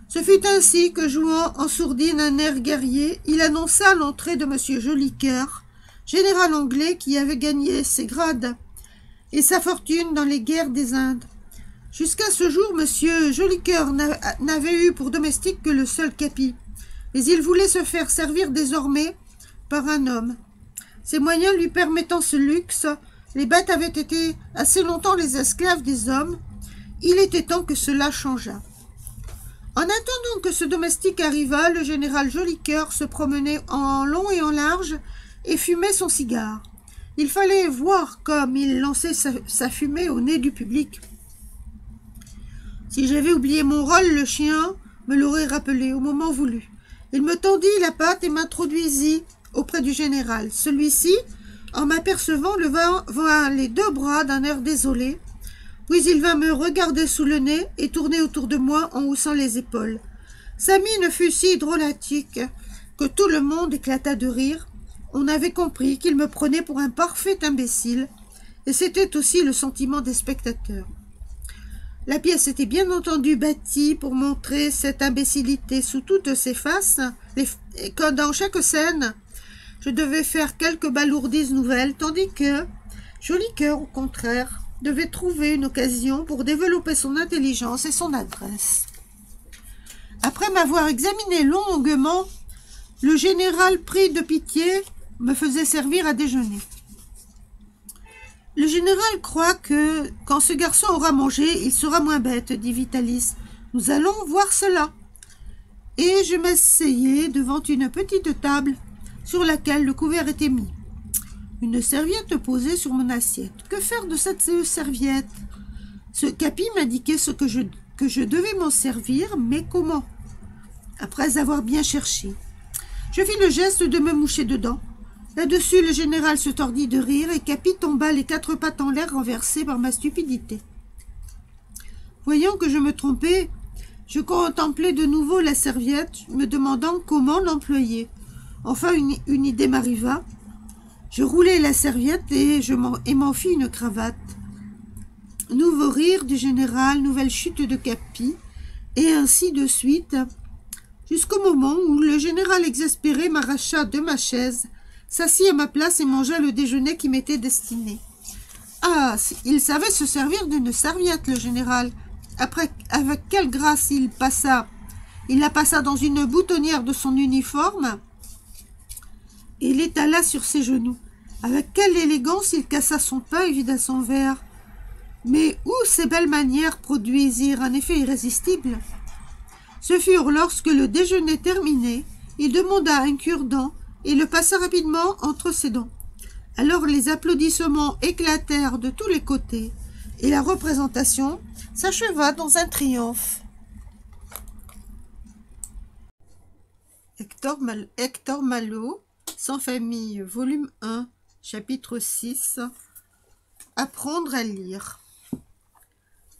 S1: Ce fut ainsi que, jouant en sourdine un air guerrier, il annonça l'entrée de M. Jolicoeur, général anglais qui avait gagné ses grades et sa fortune dans les guerres des Indes. Jusqu'à ce jour, M. Jolicoeur n'avait eu pour domestique que le seul Capi, mais il voulait se faire servir désormais par un homme. Ses moyens lui permettant ce luxe, les bêtes avaient été assez longtemps les esclaves des hommes. Il était temps que cela changeât. En attendant que ce domestique arrivât, le général Jolicoeur se promenait en long et en large et fumait son cigare. Il fallait voir comme il lançait sa fumée au nez du public. Si j'avais oublié mon rôle, le chien me l'aurait rappelé au moment voulu. Il me tendit la patte et m'introduisit auprès du général. Celui-ci, en m'apercevant, leva les deux bras d'un air désolé, puis il vint me regarder sous le nez et tourner autour de moi en haussant les épaules. Sa mine fut si drôlatique que tout le monde éclata de rire. On avait compris qu'il me prenait pour un parfait imbécile, et c'était aussi le sentiment des spectateurs. La pièce était bien entendu bâtie pour montrer cette imbécilité sous toutes ses faces, et quand dans chaque scène, je devais faire quelques balourdises nouvelles, tandis que Jolicoeur, au contraire, devait trouver une occasion pour développer son intelligence et son adresse. Après m'avoir examiné longuement, le général, pris de pitié, me faisait servir à déjeuner. Le général croit que, quand ce garçon aura mangé, il sera moins bête, dit Vitalis. Nous allons voir cela. Et je m'asseyai devant une petite table sur laquelle le couvert était mis. Une serviette posée sur mon assiette. Que faire de cette serviette? Ce Capi m'indiquait que je devais m'en servir, mais comment? Après avoir bien cherché, je fis le geste de me moucher dedans. Là-dessus, le général se tordit de rire et Capi tomba les quatre pattes en l'air renversé par ma stupidité. Voyant que je me trompais, je contemplai de nouveau la serviette, me demandant comment l'employer. Enfin, une idée m'arriva. Je roulai la serviette et m'en fis une cravate. Nouveau rire du général, nouvelle chute de Capi, et ainsi de suite, jusqu'au moment où le général exaspéré m'arracha de ma chaise, s'assit à ma place et mangea le déjeuner qui m'était destiné. Ah, il savait se servir d'une serviette, le général. Après, avec quelle grâce il la passa dans une boutonnière de son uniforme et l'étala sur ses genoux. Avec quelle élégance il cassa son pain et vida son verre. Mais où ces belles manières produisirent un effet irrésistible? Ce furent lorsque le déjeuner terminé, il demanda un cure-dent et le passa rapidement entre ses dents. Alors les applaudissements éclatèrent de tous les côtés et la représentation s'acheva dans un triomphe. Hector Malot, Sans famille, volume 1, chapitre 6. Apprendre à lire.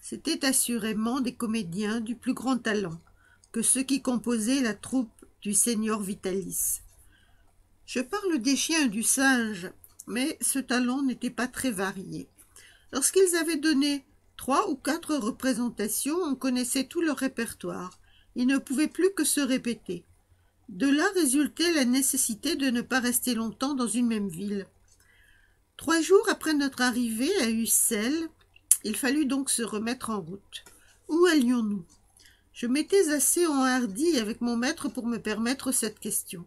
S1: C'étaient assurément des comédiens du plus grand talent que ceux qui composaient la troupe du seigneur Vitalis. Je parle des chiens et du singe, mais ce talent n'était pas très varié. Lorsqu'ils avaient donné 3 ou 4 représentations, on connaissait tout leur répertoire. Ils ne pouvaient plus que se répéter. De là résultait la nécessité de ne pas rester longtemps dans une même ville. 3 jours après notre arrivée à Ussel, il fallut donc se remettre en route. Où allions-nous? Je m'étais assez enhardi avec mon maître pour me permettre cette question.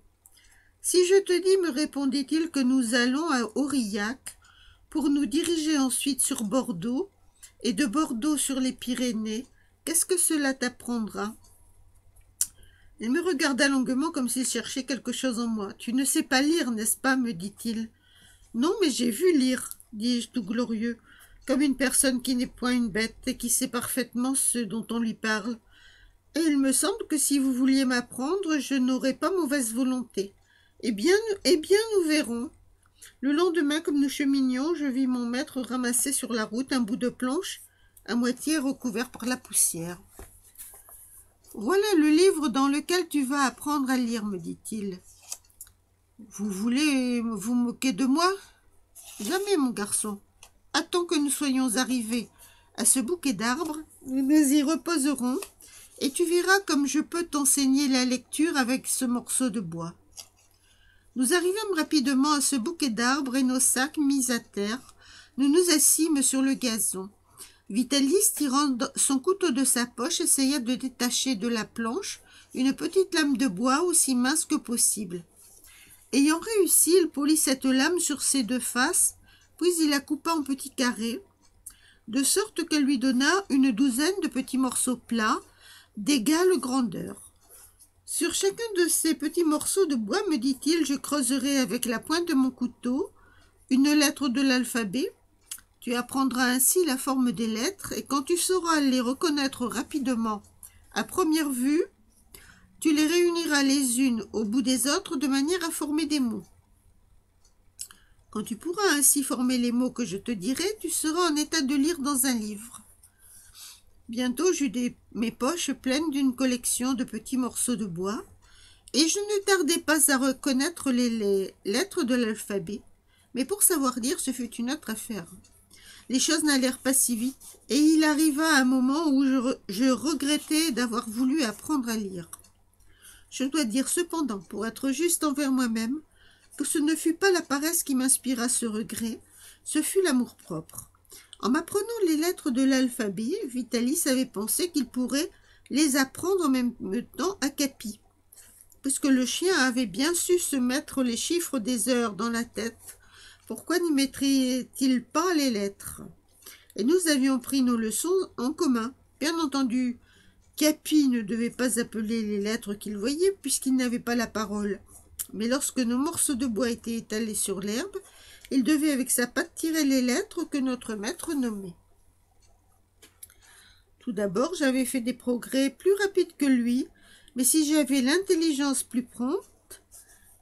S1: Si je te dis, me répondit-il, que nous allons à Aurillac pour nous diriger ensuite sur Bordeaux et de Bordeaux sur les Pyrénées, qu'est-ce que cela t'apprendra? Il me regarda longuement comme s'il cherchait quelque chose en moi. « Tu ne sais pas lire, n'est-ce pas ?» me dit-il. « Non, mais j'ai vu lire, dis-je tout glorieux, comme une personne qui n'est point une bête et qui sait parfaitement ce dont on lui parle. Et il me semble que si vous vouliez m'apprendre, je n'aurais pas mauvaise volonté. Eh bien, nous verrons. » Le lendemain, comme nous cheminions, je vis mon maître ramasser sur la route un bout de planche, à moitié recouvert par la poussière. « Voilà le livre dans lequel tu vas apprendre à lire, me dit-il. Vous voulez vous moquer de moi? Jamais, mon garçon. Attends que nous soyons arrivés. à ce bouquet d'arbres, nous nous y reposerons, et tu verras comme je peux t'enseigner la lecture avec ce morceau de bois. » Nous arrivâmes rapidement à ce bouquet d'arbres et nos sacs mis à terre, nous nous assîmes sur le gazon. Vitalis, tirant son couteau de sa poche, essaya de détacher de la planche une petite lame de bois aussi mince que possible. Ayant réussi, il polit cette lame sur ses deux faces, puis il la coupa en petits carrés, de sorte qu'elle lui donna une douzaine de petits morceaux plats d'égale grandeur. Sur chacun de ces petits morceaux de bois, me dit-il, je creuserai avec la pointe de mon couteau une lettre de l'alphabet. Tu apprendras ainsi la forme des lettres, et quand tu sauras les reconnaître rapidement à première vue, tu les réuniras les unes au bout des autres de manière à former des mots. Quand tu pourras ainsi former les mots que je te dirai, tu seras en état de lire dans un livre. Bientôt j'eus mes poches pleines d'une collection de petits morceaux de bois, et je ne tardai pas à reconnaître les lettres de l'alphabet, mais pour savoir lire, ce fut une autre affaire. Les choses n'allèrent pas si vite, et il arriva un moment où je regrettais d'avoir voulu apprendre à lire. Je dois dire cependant, pour être juste envers moi-même, que ce ne fut pas la paresse qui m'inspira ce regret, ce fut l'amour-propre. En m'apprenant les lettres de l'alphabet, Vitalis avait pensé qu'il pourrait les apprendre en même temps à Capi, puisque le chien avait bien su se mettre les chiffres des heures dans la tête. Pourquoi n'y mettrait-il pas les lettres? Et nous avions pris nos leçons en commun. Bien entendu, Capi ne devait pas appeler les lettres qu'il voyait, puisqu'il n'avait pas la parole. Mais lorsque nos morceaux de bois étaient étalés sur l'herbe, il devait avec sa patte tirer les lettres que notre maître nommait. Tout d'abord, j'avais fait des progrès plus rapides que lui, mais si j'avais l'intelligence plus prompte,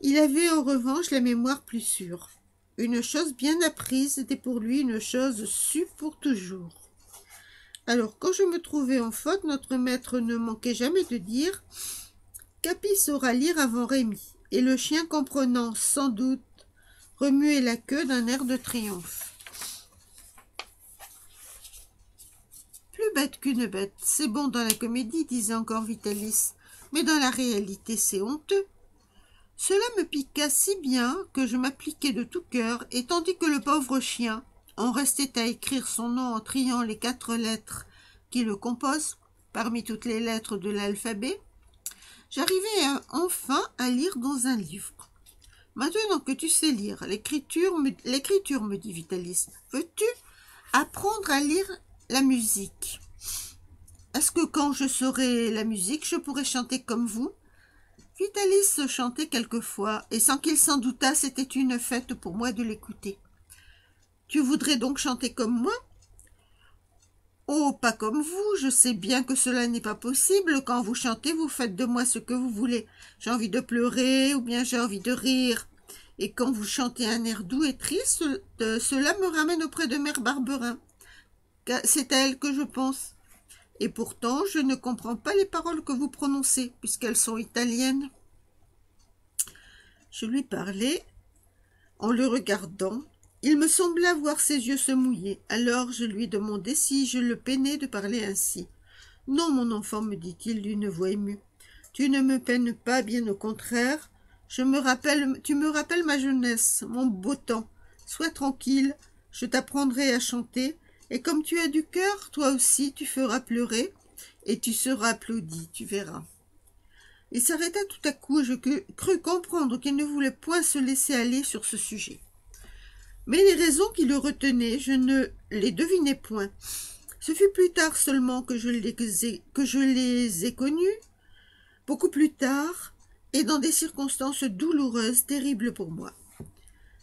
S1: il avait en revanche la mémoire plus sûre. Une chose bien apprise était pour lui une chose sue pour toujours. Alors, quand je me trouvais en faute, notre maître ne manquait jamais de dire « Capi saura lire avant Rémi », et le chien, comprenant sans doute, remuait la queue d'un air de triomphe. Plus bête qu'une bête, c'est bon dans la comédie, disait encore Vitalis, mais dans la réalité c'est honteux. Cela me piqua si bien que je m'appliquai de tout cœur, et tandis que le pauvre chien en restait à écrire son nom en triant les 4 lettres qui le composent, parmi toutes les lettres de l'alphabet, j'arrivai enfin à lire dans un livre. Maintenant que tu sais lire l'écriture, me dit Vitalis, veux-tu apprendre à lire la musique? Est-ce que quand je saurai la musique, je pourrai chanter comme vous? Vitalis chantait quelquefois, et sans qu'il s'en doutât, c'était une fête pour moi de l'écouter. Tu voudrais donc chanter comme moi? Oh, pas comme vous, je sais bien que cela n'est pas possible. Quand vous chantez, vous faites de moi ce que vous voulez. J'ai envie de pleurer, ou bien j'ai envie de rire. Et quand vous chantez un air doux et triste, cela me ramène auprès de Mère Barberin. C'est à elle que je pense. Et pourtant, je ne comprends pas les paroles que vous prononcez, puisqu'elles sont italiennes. Je lui parlais en le regardant. Il me sembla voir ses yeux se mouiller. Alors je lui demandai si je le peinais de parler ainsi. « Non, mon enfant, me dit-il d'une voix émue. Tu ne me peines pas, bien au contraire. Tu me rappelles ma jeunesse, mon beau temps. Sois tranquille, je t'apprendrai à chanter. Et comme tu as du cœur, toi aussi tu feras pleurer, et tu seras applaudi, tu verras. » Il s'arrêta tout à coup, et je crus comprendre qu'il ne voulait point se laisser aller sur ce sujet. Mais les raisons qui le retenaient, je ne les devinais point. Ce fut plus tard seulement que je les ai connus, beaucoup plus tard, et dans des circonstances douloureuses, terribles pour moi.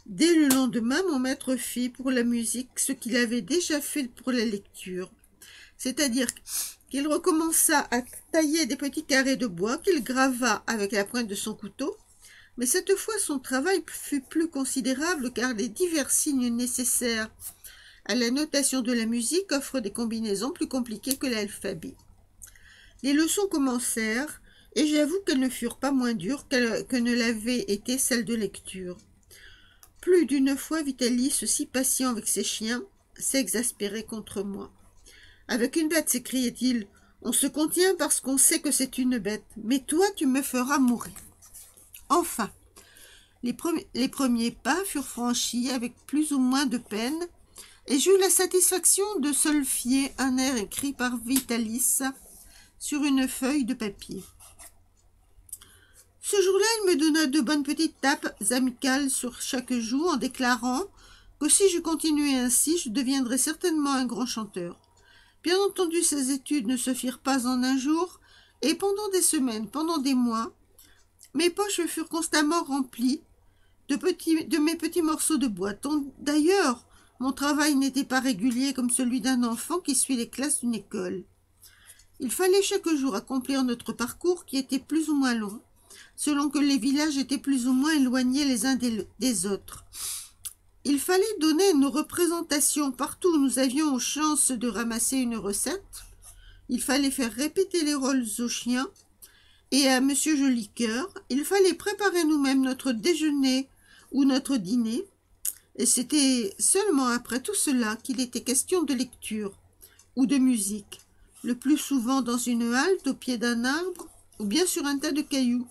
S1: Dès le lendemain, mon maître fit pour la musique ce qu'il avait déjà fait pour la lecture, c'est-à-dire qu'il recommença à tailler des petits carrés de bois qu'il grava avec la pointe de son couteau, mais cette fois son travail fut plus considérable car les divers signes nécessaires à la notation de la musique offrent des combinaisons plus compliquées que l'alphabet. Les leçons commencèrent, et j'avoue qu'elles ne furent pas moins dures que ne l'avaient été celles de lecture. Plus d'une fois, Vitalis, si patient avec ses chiens, s'exaspérait contre moi.
S2: Avec une bête, s'écriait-il. On se contient parce qu'on sait que c'est une bête, mais toi, tu me feras mourir. Enfin, les premiers pas furent franchis avec plus ou moins de peine, et j'eus la satisfaction de solfier un air écrit par Vitalis sur une feuille de papier. Ce jour-là, il me donna de bonnes petites tapes amicales sur chaque joue en déclarant que si je continuais ainsi, je deviendrais certainement un grand chanteur. Bien entendu, ces études ne se firent pas en un jour, et pendant des semaines, pendant des mois, mes poches furent constamment remplies de mes petits morceaux de bois. D'ailleurs, mon travail n'était pas régulier comme celui d'un enfant qui suit les classes d'une école. Il fallait chaque jour accomplir notre parcours qui était plus ou moins long, selon que les villages étaient plus ou moins éloignés les uns des autres. Il fallait donner nos représentations partout où nous avions chance de ramasser une recette. Il fallait faire répéter les rôles aux chiens et à Monsieur Jolicoeur. Il fallait préparer nous-mêmes notre déjeuner ou notre dîner. Et c'était seulement après tout cela qu'il était question de lecture ou de musique, le plus souvent dans une halte au pied d'un arbre ou bien sur un tas de cailloux,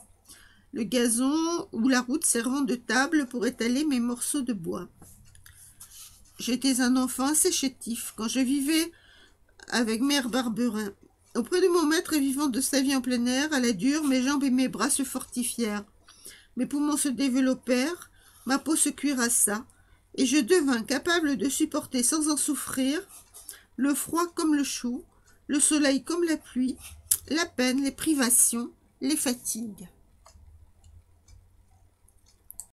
S2: le gazon ou la route servant de table pour étaler mes morceaux de bois. J'étais un enfant assez chétif quand je vivais avec Mère Barberin. Auprès de mon maître et vivant de sa vie en plein air, à la dure, mes jambes et mes bras se fortifièrent. Mes poumons se développèrent, ma peau se cuirassa, et je devins capable de supporter sans en souffrir le froid comme le chaud, le soleil comme la pluie, la peine, les privations, les fatigues.